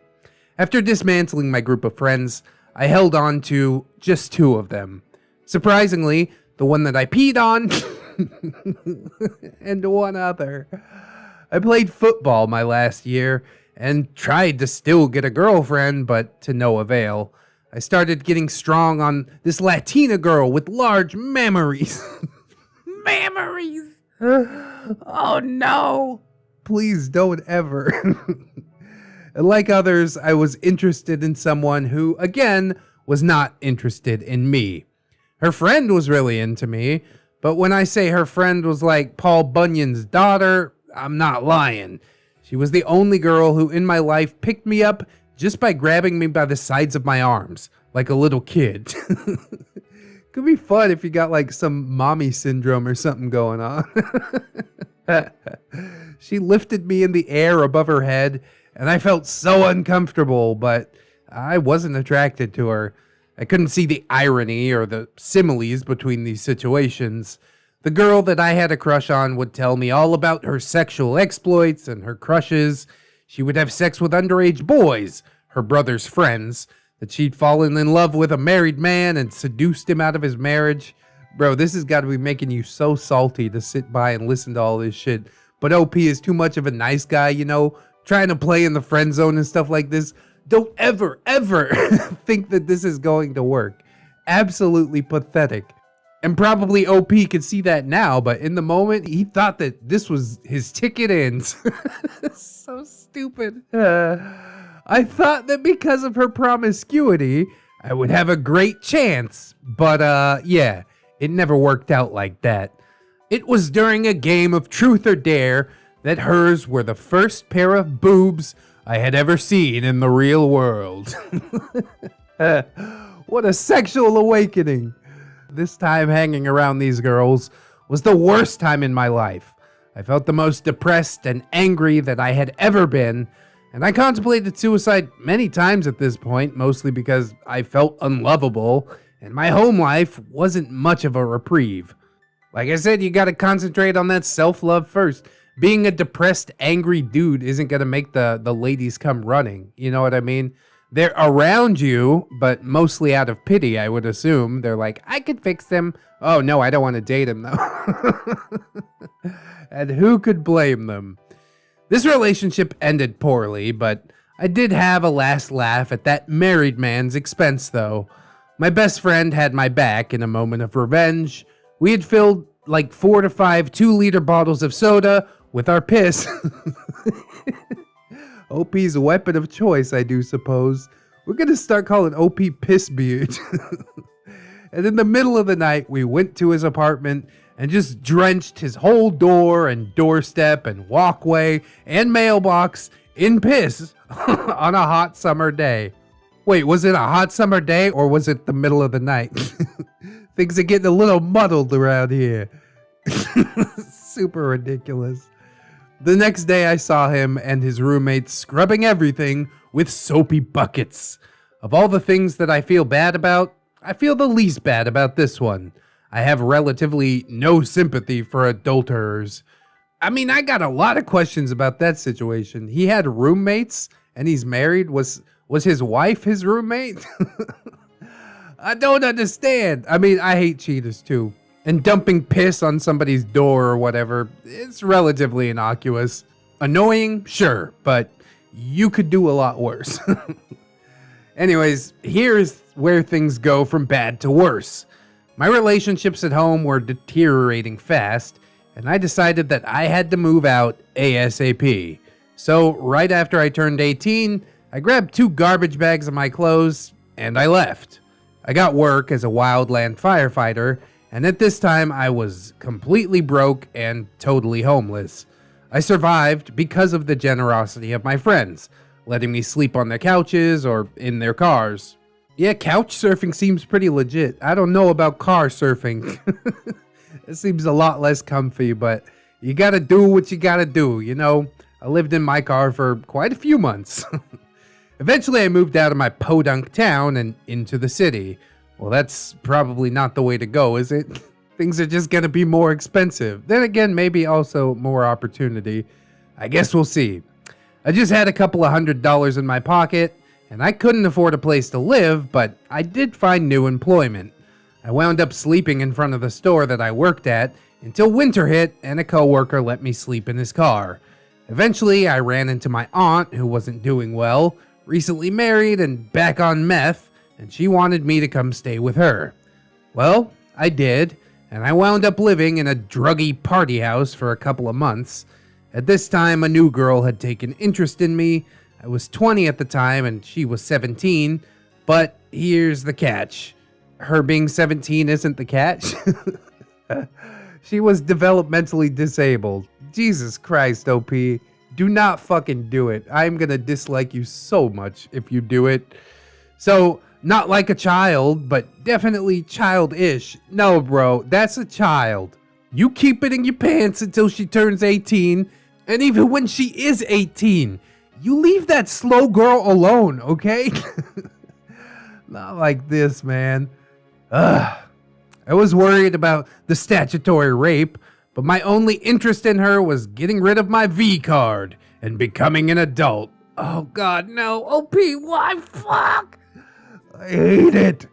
After dismantling my group of friends, I held on to just 2 of them. Surprisingly, the one that I peed on and one other. I played football my last year and tried to still get a girlfriend, but to no avail. I started getting strong on this Latina girl with large mammaries. Mammaries! Oh no! Please don't ever. And like others, I was interested in someone who, again, was not interested in me. Her friend was really into me, but when I say her friend was like Paul Bunyan's daughter, I'm not lying. She was the only girl who in my life picked me up just by grabbing me by the sides of my arms, like a little kid. Could be fun if you got like some mommy syndrome or something going on. She lifted me in the air above her head, and I felt so uncomfortable, but I wasn't attracted to her. I couldn't see the irony or the similes between these situations. The girl that I had a crush on would tell me all about her sexual exploits and her crushes. She would have sex with underage boys, her brother's friends, that she'd fallen in love with a married man and seduced him out of his marriage. Bro, this has got to be making you so salty to sit by and listen to all this shit. But OP is too much of a nice guy, you know, trying to play in the friend zone and stuff like this. Don't ever, ever think that this is going to work. Absolutely pathetic. And probably OP could see that now, but in the moment, he thought that this was his ticket in. So stupid. I thought that because of her promiscuity, I would have a great chance. But, yeah, it never worked out like that. It was during a game of Truth or Dare that hers were the first pair of boobs I had ever seen in the real world. What a sexual awakening. This time hanging around these girls was the worst time in my life. I felt the most depressed and angry that I had ever been, and I contemplated suicide many times at this point, mostly because I felt unlovable, and my home life wasn't much of a reprieve. Like I said, you gotta concentrate on that self-love first. Being a depressed, angry dude isn't gonna make the ladies come running. You know what I mean? They're around you, but mostly out of pity, I would assume. They're like, I could fix him. Oh, no, I don't want to date him, though. And who could blame them? This relationship ended poorly, but I did have a last laugh at that married man's expense, though. My best friend had my back in a moment of revenge. We had filled like 4 to 5 2-liter bottles of soda with our piss. OP's weapon of choice, I do suppose. We're gonna start calling OP Pissbeard. And in the middle of the night, we went to his apartment and just drenched his whole door and doorstep and walkway and mailbox in piss on a hot summer day. Wait, was it a hot summer day or was it the middle of the night? Things are getting a little muddled around here. Super ridiculous. The next day I saw him and his roommates scrubbing everything with soapy buckets. Of all the things that I feel bad about, I feel the least bad about this one. I have relatively no sympathy for adulterers. I mean, I got a lot of questions about that situation. He had roommates and he's married. Was his wife his roommate? I don't understand. I mean, I hate cheaters too. And dumping piss on somebody's door or whatever, it's relatively innocuous. Annoying, sure, but you could do a lot worse. Anyways, here's where things go from bad to worse. My relationships at home were deteriorating fast, and I decided that I had to move out ASAP. So right after I turned 18, I grabbed 2 garbage bags of my clothes, and I left. I got work as a wildland firefighter, and at this time I was completely broke and totally homeless. I survived because of the generosity of my friends, letting me sleep on their couches or in their cars. Yeah, couch surfing seems pretty legit. I don't know about car surfing. It seems a lot less comfy, but you gotta do what you gotta do, you know? I lived in my car for quite a few months. Eventually I moved out of my podunk town and into the city. Well, that's probably not the way to go, is it? Things are just gonna be more expensive. Then again, maybe also more opportunity. I guess we'll see. I just had a couple of $100 in my pocket, and I couldn't afford a place to live, but I did find new employment. I wound up sleeping in front of the store that I worked at until winter hit and a coworker let me sleep in his car. Eventually, I ran into my aunt, who wasn't doing well, recently married and back on meth, and she wanted me to come stay with her. Well, I did, and I wound up living in a druggy party house for a couple of months. At this time, a new girl had taken interest in me. I was 20 at the time, and she was 17, but here's the catch. Her being 17 isn't the catch. She was developmentally disabled. Jesus Christ, OP. Do not fucking do it. I'm gonna dislike you so much if you do it. So, not like a child, but definitely childish. No, bro, that's a child. You keep it in your pants until she turns 18, and even when she is 18, you leave that slow girl alone, okay? Not like this, man. Ugh. I was worried about the statutory rape, but my only interest in her was getting rid of my V card and becoming an adult. Oh god, no. OP, why? Fuck! I hate it.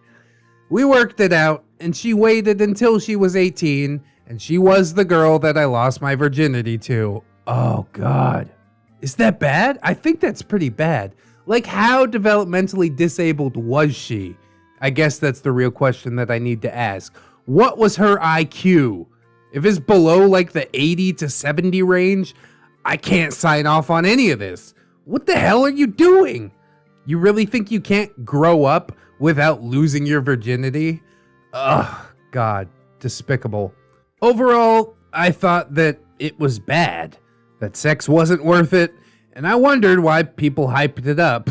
We worked it out, and she waited until she was 18, and she was the girl that I lost my virginity to. Oh god. Is that bad? I think that's pretty bad. Like, how developmentally disabled was she? I guess that's the real question that I need to ask. What was her IQ? If it's below like the 80 to 70 range, I can't sign off on any of this. What the hell are you doing? You really think you can't grow up without losing your virginity? Ugh, God, despicable. Overall, I thought that it was bad, that sex wasn't worth it, and I wondered why people hyped it up.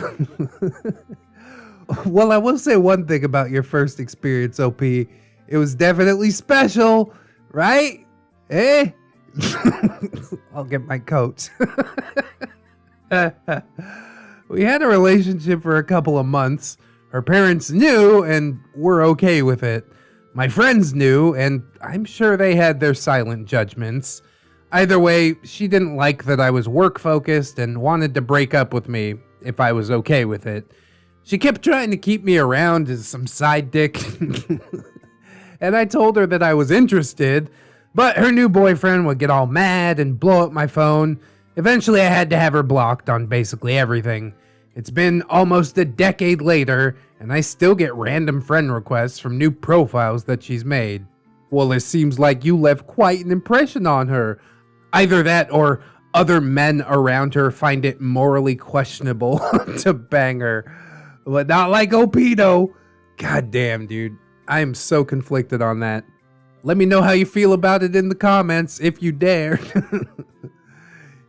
Well, I will say one thing about your first experience, OP. It was definitely special, right? Eh? I'll get my coat. We had a relationship for a couple of months. Her parents knew and were okay with it. My friends knew, and I'm sure they had their silent judgments. Either way, she didn't like that I was work-focused and wanted to break up with me if I was okay with it. She kept trying to keep me around as some side dick, and I told her that I was interested, but her new boyfriend would get all mad and blow up my phone. Eventually, I had to have her blocked on basically everything. It's been almost a decade later, and I still get random friend requests from new profiles that she's made. Well, it seems like you left quite an impression on her. Either that or other men around her find it morally questionable to bang her. But not like Opedo. God damn, dude. I am so conflicted on that. Let me know how you feel about it in the comments if you dare.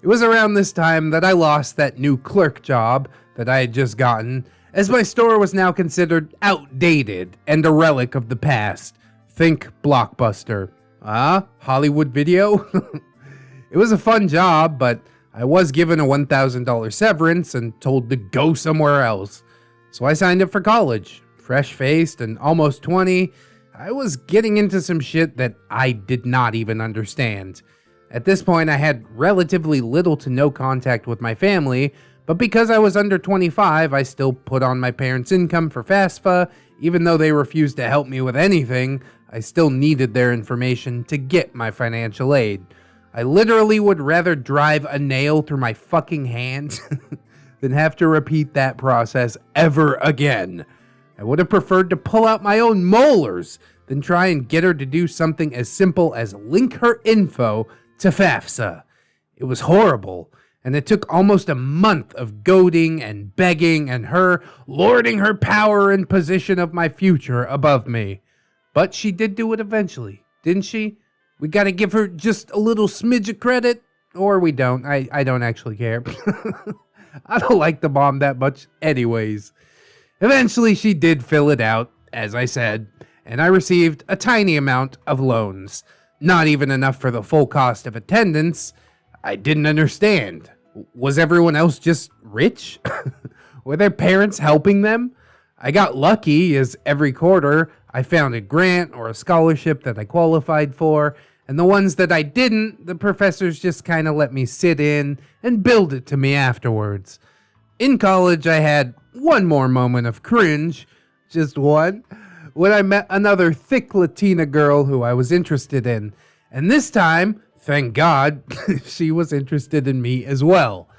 It was around this time that I lost that new clerk job that I had just gotten, as my store was now considered outdated and a relic of the past. Think Blockbuster. Hollywood Video? It was a fun job, but I was given a $1,000 severance and told to go somewhere else. So I signed up for college. Fresh-faced and almost 20, I was getting into some shit that I did not even understand. At this point, I had relatively little to no contact with my family, but because I was under 25, I still put on my parents' income for FAFSA. Even though they refused to help me with anything, I still needed their information to get my financial aid. I literally would rather drive a nail through my fucking hand than have to repeat that process ever again. I would have preferred to pull out my own molars than try and get her to do something as simple as link her info to FAFSA. It was horrible, and it took almost a month of goading and begging and her lording her power and position of my future above me. But she did do it eventually, didn't she? We gotta give her just a little smidge of credit, or we don't. I don't actually care. I don't like the mom that much anyways. Eventually, she did fill it out, as I said, and I received a tiny amount of loans. Not even enough for the full cost of attendance. I didn't understand. Was everyone else just rich? Were their parents helping them? I got lucky, as every quarter I found a grant or a scholarship that I qualified for, and the ones that I didn't, the professors just kind of let me sit in and build it to me afterwards. In college, I had one more moment of cringe, just one, when I met another thick Latina girl who I was interested in. And this time, thank God, she was interested in me as well.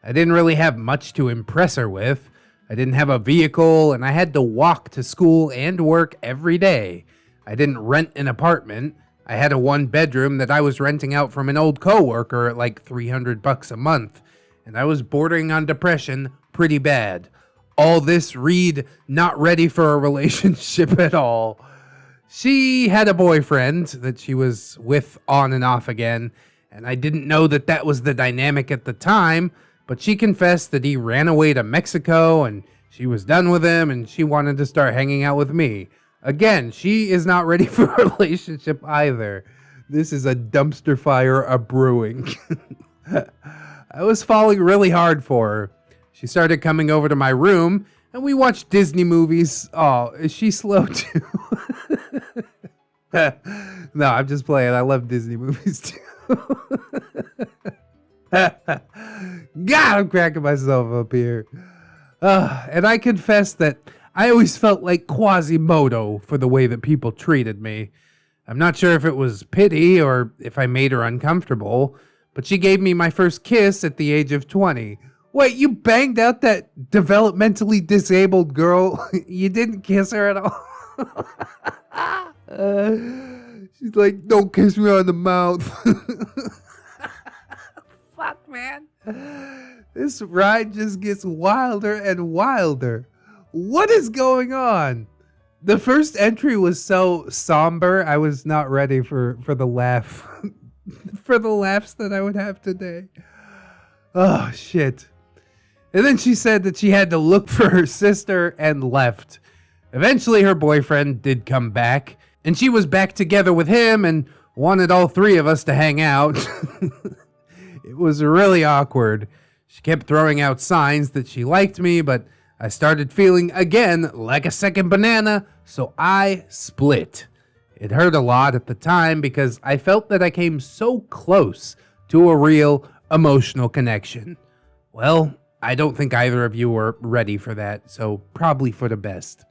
I didn't really have much to impress her with. I didn't have a vehicle, and I had to walk to school and work every day. I didn't rent an apartment. I had a one-bedroom that I was renting out from an old coworker at like $300 a month, and I was bordering on depression pretty bad. All this read not ready for a relationship at all. She had a boyfriend that she was with on and off again, and I didn't know that that was the dynamic at the time, but she confessed that he ran away to Mexico and she was done with him and she wanted to start hanging out with me. Again, she is not ready for a relationship either. This is a dumpster fire a brewing. I was falling really hard for her. She started coming over to my room and we watched Disney movies. Oh, is she slow too? No, I'm just playing. I love Disney movies too. God, I'm cracking myself up here. And I confess that I always felt like Quasimodo for the way that people treated me. I'm not sure if it was pity or if I made her uncomfortable, but she gave me my first kiss at the age of 20. Wait, you banged out that developmentally disabled girl? You didn't kiss her at all? She's like, don't kiss me on the mouth. Fuck, man. This ride just gets wilder and wilder. What is going on? The first entry was so somber, I was not ready for the laugh. For the laughs that I would have today. Oh, shit. And then she said that she had to look for her sister and left. Eventually, her boyfriend did come back, and she was back together with him and wanted all three of us to hang out. It was really awkward. She kept throwing out signs that she liked me, but I started feeling again like a second banana, so I split. It hurt a lot at the time because I felt that I came so close to a real emotional connection. Well, I don't think either of you were ready for that, so probably for the best.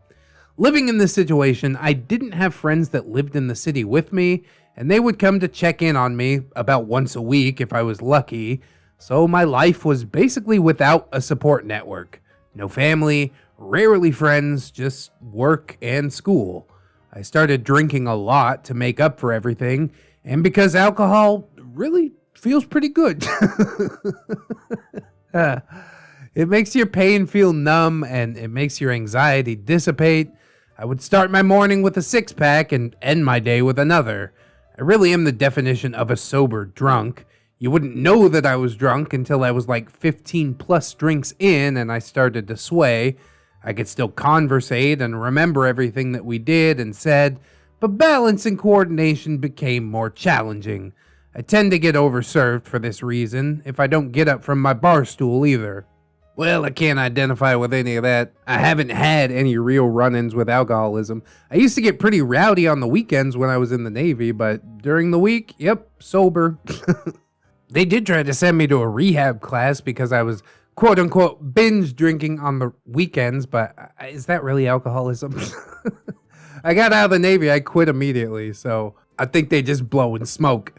Living in this situation, I didn't have friends that lived in the city with me, and they would come to check in on me about once a week if I was lucky, so my life was basically without a support network. No family, rarely friends, just work and school. I started drinking a lot to make up for everything, and because alcohol really feels pretty good. It makes your pain feel numb, and it makes your anxiety dissipate. I would start my morning with a six-pack and end my day with another. I really am the definition of a sober drunk. You wouldn't know that I was drunk until I was like 15 plus drinks in and I started to sway. I could still conversate and remember everything that we did and said, but balance and coordination became more challenging. I tend to get overserved for this reason if I don't get up from my bar stool either. Well, I can't identify with any of that. I haven't had any real run-ins with alcoholism. I used to get pretty rowdy on the weekends when I was in the Navy, but during the week, yep, sober. They did try to send me to a rehab class because I was quote-unquote binge drinking on the weekends, but is that really alcoholism? I got out of the Navy, I quit immediately, so I think they just blow and smoke.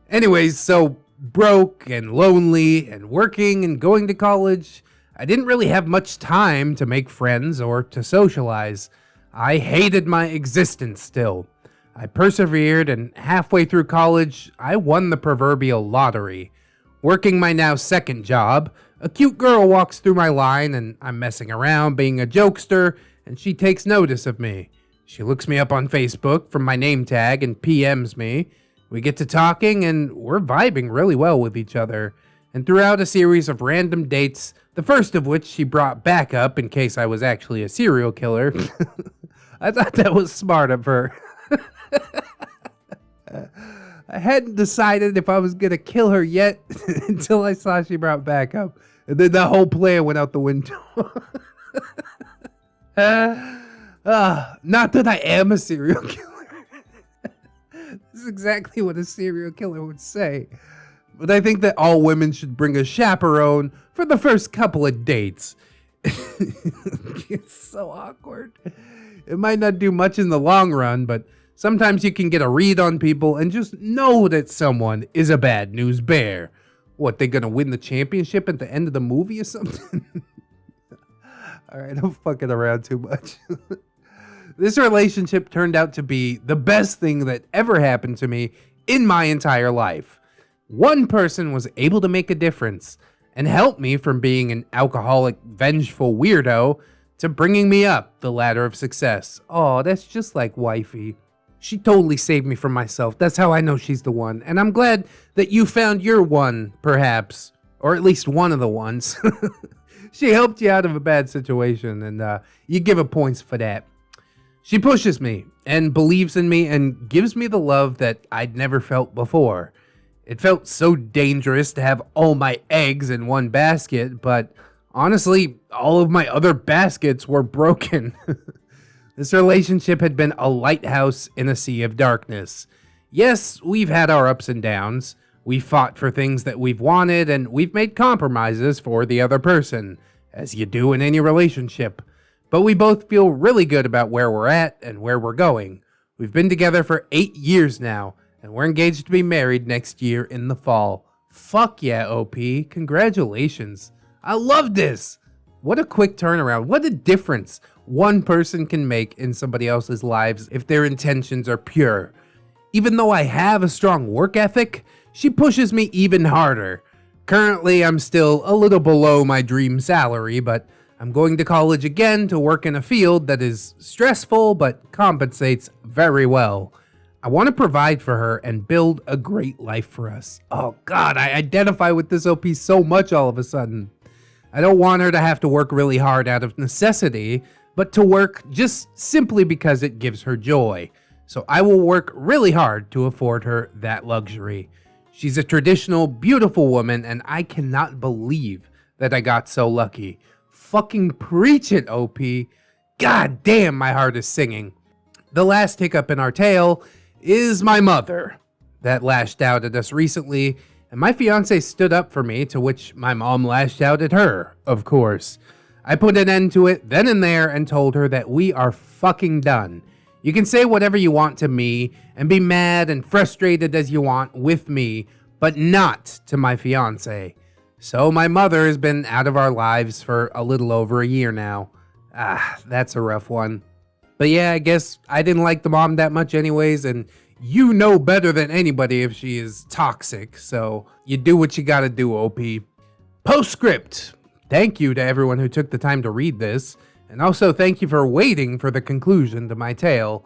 Anyways, so broke and lonely and working and going to college, I didn't really have much time to make friends or to socialize. I hated my existence still. I persevered, and halfway through college, I won the proverbial lottery. Working my now second job, a cute girl walks through my line, and I'm messing around being a jokester, and she takes notice of me. She looks me up on Facebook from my name tag and PMs me. We get to talking, and we're vibing really well with each other. And throughout a series of random dates, the first of which she brought back up in case I was actually a serial killer. I thought that was smart of her. I hadn't decided if I was going to kill her yet until I saw she brought back up. And then the whole plan went out the window. Not that I am a serial killer. This is exactly what a serial killer would say. But I think that all women should bring a chaperone for the first couple of dates. It's so awkward. It might not do much in the long run, but sometimes you can get a read on people and just know that someone is a bad news bear. What, they gonna win the championship at the end of the movie or something? Alright, I'm fucking around too much. This relationship turned out to be the best thing that ever happened to me in my entire life. One person was able to make a difference and help me from being an alcoholic, vengeful weirdo to bringing me up the ladder of success. Oh, that's just like wifey. She totally saved me from myself. That's how I know she's the one. And I'm glad that you found your one, perhaps. Or at least one of the ones. She helped you out of a bad situation, and you give her points for that. She pushes me and believes in me and gives me the love that I'd never felt before. It felt so dangerous to have all my eggs in one basket, but honestly, all of my other baskets were broken. This relationship had been a lighthouse in a sea of darkness. Yes, we've had our ups and downs. We've fought for things that we've wanted, and we've made compromises for the other person, as you do in any relationship. But we both feel really good about where we're at and where we're going. We've been together for 8 years now, and we're engaged to be married next year in the fall. Fuck yeah, OP. Congratulations. I love this. What a quick turnaround. What a difference one person can make in somebody else's lives if their intentions are pure. Even though I have a strong work ethic, she pushes me even harder. Currently, I'm still a little below my dream salary, but I'm going to college again to work in a field that is stressful but compensates very well. I want to provide for her and build a great life for us. Oh God, I identify with this OP so much all of a sudden. I don't want her to have to work really hard out of necessity, but to work just simply because it gives her joy. So I will work really hard to afford her that luxury. She's a traditional, beautiful woman, and I cannot believe that I got so lucky. Fucking preach it, OP. God damn, my heart is singing. The last hiccup in our tale is my mother that lashed out at us recently and my fiance stood up for me, to which my mom lashed out at her, of course. I put an end to it then and there and told her that we are fucking done. You can say whatever you want to me and be mad and frustrated as you want with me, but not to my fiance. So my mother has been out of our lives for a little over a year now. That's a rough one. But yeah, I guess I didn't like the mom that much anyways, and you know better than anybody if she is toxic, so you do what you gotta do, OP. Postscript. Thank you to everyone who took the time to read this, and also thank you for waiting for the conclusion to my tale.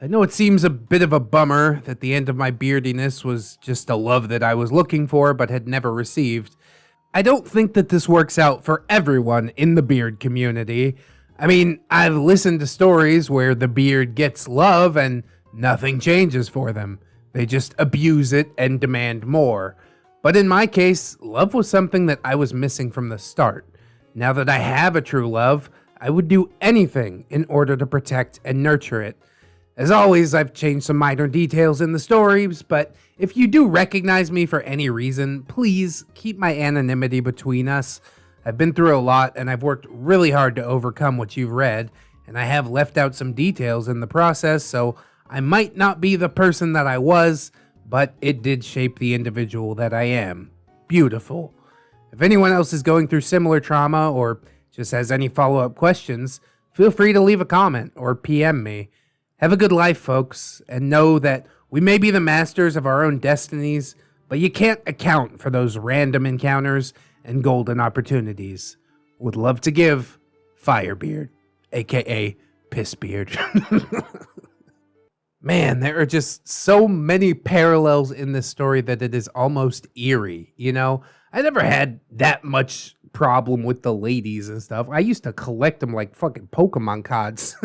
I know it seems a bit of a bummer that the end of my beardiness was just a love that I was looking for but had never received. I don't think that this works out for everyone in the beard community. I mean, I've listened to stories where the beard gets love and nothing changes for them. They just abuse it and demand more. But in my case, love was something that I was missing from the start. Now that I have a true love, I would do anything in order to protect and nurture it. As always, I've changed some minor details in the stories, but if you do recognize me for any reason, please keep my anonymity between us. I've been through a lot and I've worked really hard to overcome what you've read, and I have left out some details in the process, so I might not be the person that I was, but it did shape the individual that I am. Beautiful. If anyone else is going through similar trauma or just has any follow-up questions, feel free to leave a comment or PM me. Have a good life, folks, and know that we may be the masters of our own destinies, but you can't account for those random encounters and golden opportunities. Would love to give, Firebeard, aka Pissbeard. Man, there are just so many parallels in this story that it is almost eerie, you know? I never had that much problem with the ladies and stuff. I used to collect them like fucking Pokemon cards.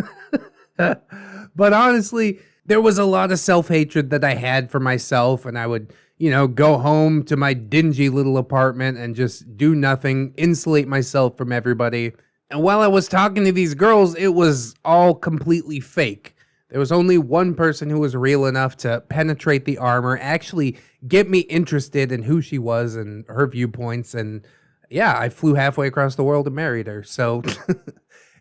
But honestly, there was a lot of self-hatred that I had for myself, and I would, you know, go home to my dingy little apartment and just do nothing, insulate myself from everybody. And while I was talking to these girls, it was all completely fake. There was only one person who was real enough to penetrate the armor, actually get me interested in who she was and her viewpoints, and yeah, I flew halfway across the world and married her, so...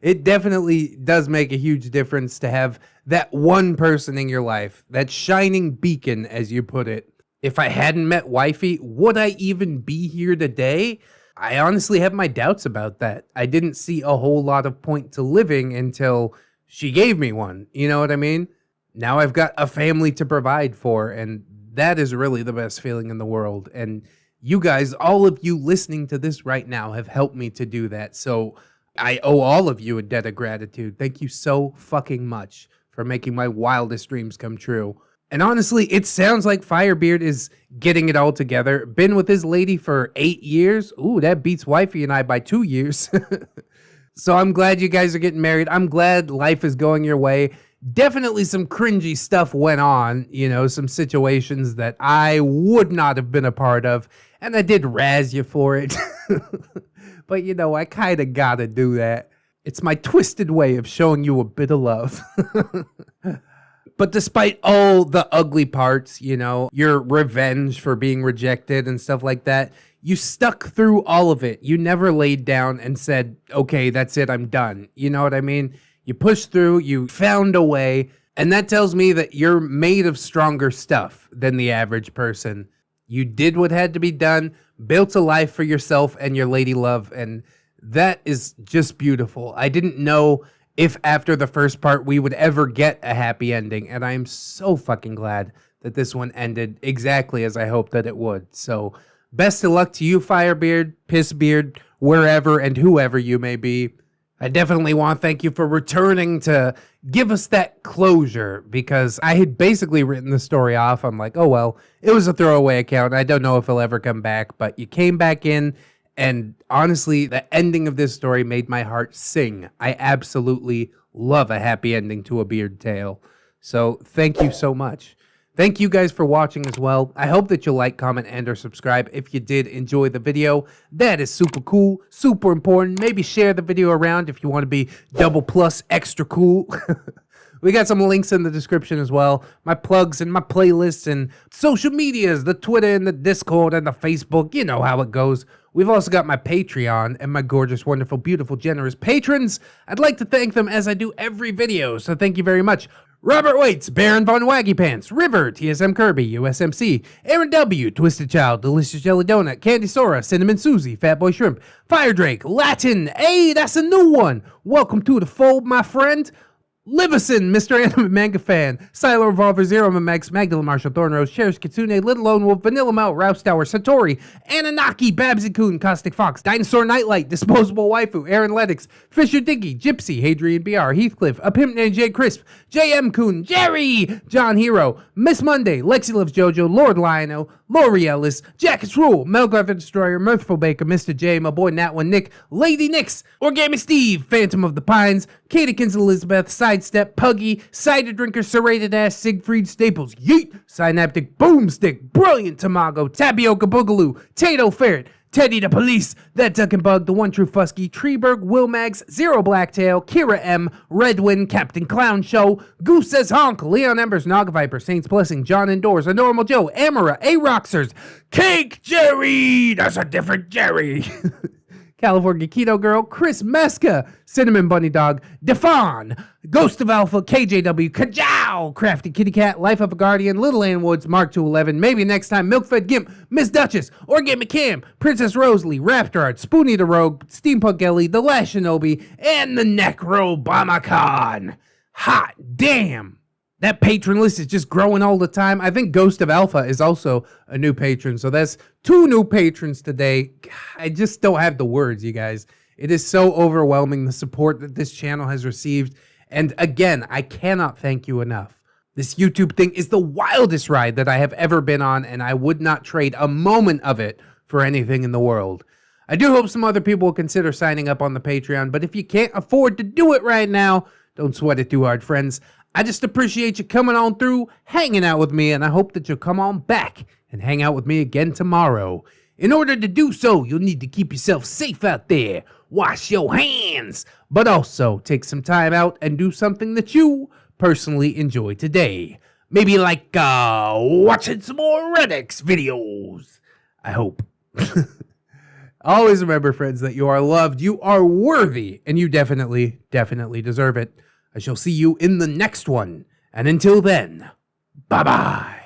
It definitely does make a huge difference to have that one person in your life, that shining beacon, as you put it. If I hadn't met Wifey, would I even be here today? I honestly have my doubts about that. I didn't see a whole lot of point to living until she gave me one. You know what I mean? Now I've got a family to provide for, and that is really the best feeling in the world. And you guys, all of you listening to this right now, have helped me to do that. So I owe all of you a debt of gratitude. Thank you so fucking much for making my wildest dreams come true. And honestly, it sounds like Firebeard is getting it all together. Been with his lady for 8 years. Ooh, that beats Wifey and I by 2 years. So I'm glad you guys are getting married. I'm glad life is going your way. Definitely some cringy stuff went on, you know, some situations that I would not have been a part of. And I did razz you for it. But, you know, I kind of got to do that. It's my twisted way of showing you a bit of love. But despite all the ugly parts, you know, your revenge for being rejected and stuff like that, you stuck through all of it. You never laid down and said, okay, that's it, I'm done. You know what I mean? You pushed through, you found a way, and that tells me that you're made of stronger stuff than the average person. You did what had to be done, built a life for yourself and your lady love, and that is just beautiful. I didn't know if after the first part we would ever get a happy ending, and I am so fucking glad that this one ended exactly as I hoped that it would. So, best of luck to you, Firebeard, Pissbeard, wherever and whoever you may be. I definitely want to thank you for returning to give us that closure, because I had basically written the story off. I'm like, oh, well, it was a throwaway account. I don't know if he'll ever come back, but you came back in, and honestly, the ending of this story made my heart sing. I absolutely love a happy ending to a beard tale. So thank you so much. Thank you guys for watching as well. I hope that you'll like, comment, and or subscribe if you did enjoy the video. That is super cool, super important. Maybe share the video around if you want to be double plus extra cool. We got some links in the description as well. My plugs and my playlists and social medias, the Twitter and the Discord and the Facebook. You know how it goes. We've also got my Patreon and my gorgeous, wonderful, beautiful, generous patrons. I'd like to thank them as I do every video, so thank you very much. Robert Waits, Baron Von Waggy Pants, River, TSM Kirby, USMC, Aaron W, Twisted Child, Delicious Jelly Donut, Candy Sora, Cinnamon Susie, Fat Boy Shrimp, Fire Drake, Latin, hey, that's a new one. Welcome to the fold, my friend. Livison, Mr. Anime Manga Fan, Silo Revolver, Zero Max, Magdalene Marshall, Thornrose, Cherish Kitsune, Little Lone Wolf, Vanilla Melt, Rouse Tower, Satori, Anunnaki, Babsy-kun, Caustic Fox, Dinosaur Nightlight, Disposable Waifu, Aaron Leddix, Fisher Diggy, Gypsy, Hadrian BR, Heathcliff, A Pimp Named J. Crisp, JM Kun, Jerry, John Hero, Miss Monday, Lexi Loves Jojo, Lord Lionel, Lori Ellis, Jackets Rule, Melgar the Destroyer, Mirthful Baker, Mr. J, my boy Nat One Nick, Lady Nix, Origami Steve, Phantom of the Pines, Katykins Elizabeth, Sidestep, Puggy, Cider Drinker, Serrated Ass, Siegfried Staples, Yeet, Synaptic Boomstick, Brilliant Tamago, Tapioca Boogaloo, Tato Ferret, Teddy the Police, That Duck and Bug, The One True Fusky, Treeberg, Wilmags, Zero Blacktail, Kira M, Redwin, Captain Clown Show, Goose Says Honk, Leon Embers, Nog Viper, Saints Blessing, John Indoors, A Normal Joe, Amara, A-Roxers, Cake Jerry, that's a different Jerry. California Keto Girl, Chris Meska, Cinnamon Bunny Dog, Defon, Ghost of Alpha, KJW, Kajow, Crafty Kitty Cat, Life of a Guardian, Little Ann Woods, Mark 211, maybe next time, Milkfed Gimp, Miss Duchess, Origami Cam, Princess Rosalie, Raptor Art, Spoonie the Rogue, Steampunk Ellie, The Last Shinobi, and the Necrobamacon. Hot damn! That patron list is just growing all the time. I think Ghost of Alpha is also a new patron. So that's 2 new patrons today. I just don't have the words, you guys. It is so overwhelming, the support that this channel has received. And again, I cannot thank you enough. This YouTube thing is the wildest ride that I have ever been on, and I would not trade a moment of it for anything in the world. I do hope some other people will consider signing up on the Patreon, but if you can't afford to do it right now, don't sweat it too hard, friends. I just appreciate you coming on through, hanging out with me, and I hope that you'll come on back and hang out with me again tomorrow. In order to do so, you'll need to keep yourself safe out there, wash your hands, but also take some time out and do something that you personally enjoy today. Maybe like watching some more ReddX videos. I hope. Always remember, friends, that you are loved, you are worthy, and you definitely deserve it. I shall see you in the next one. And until then, bye-bye.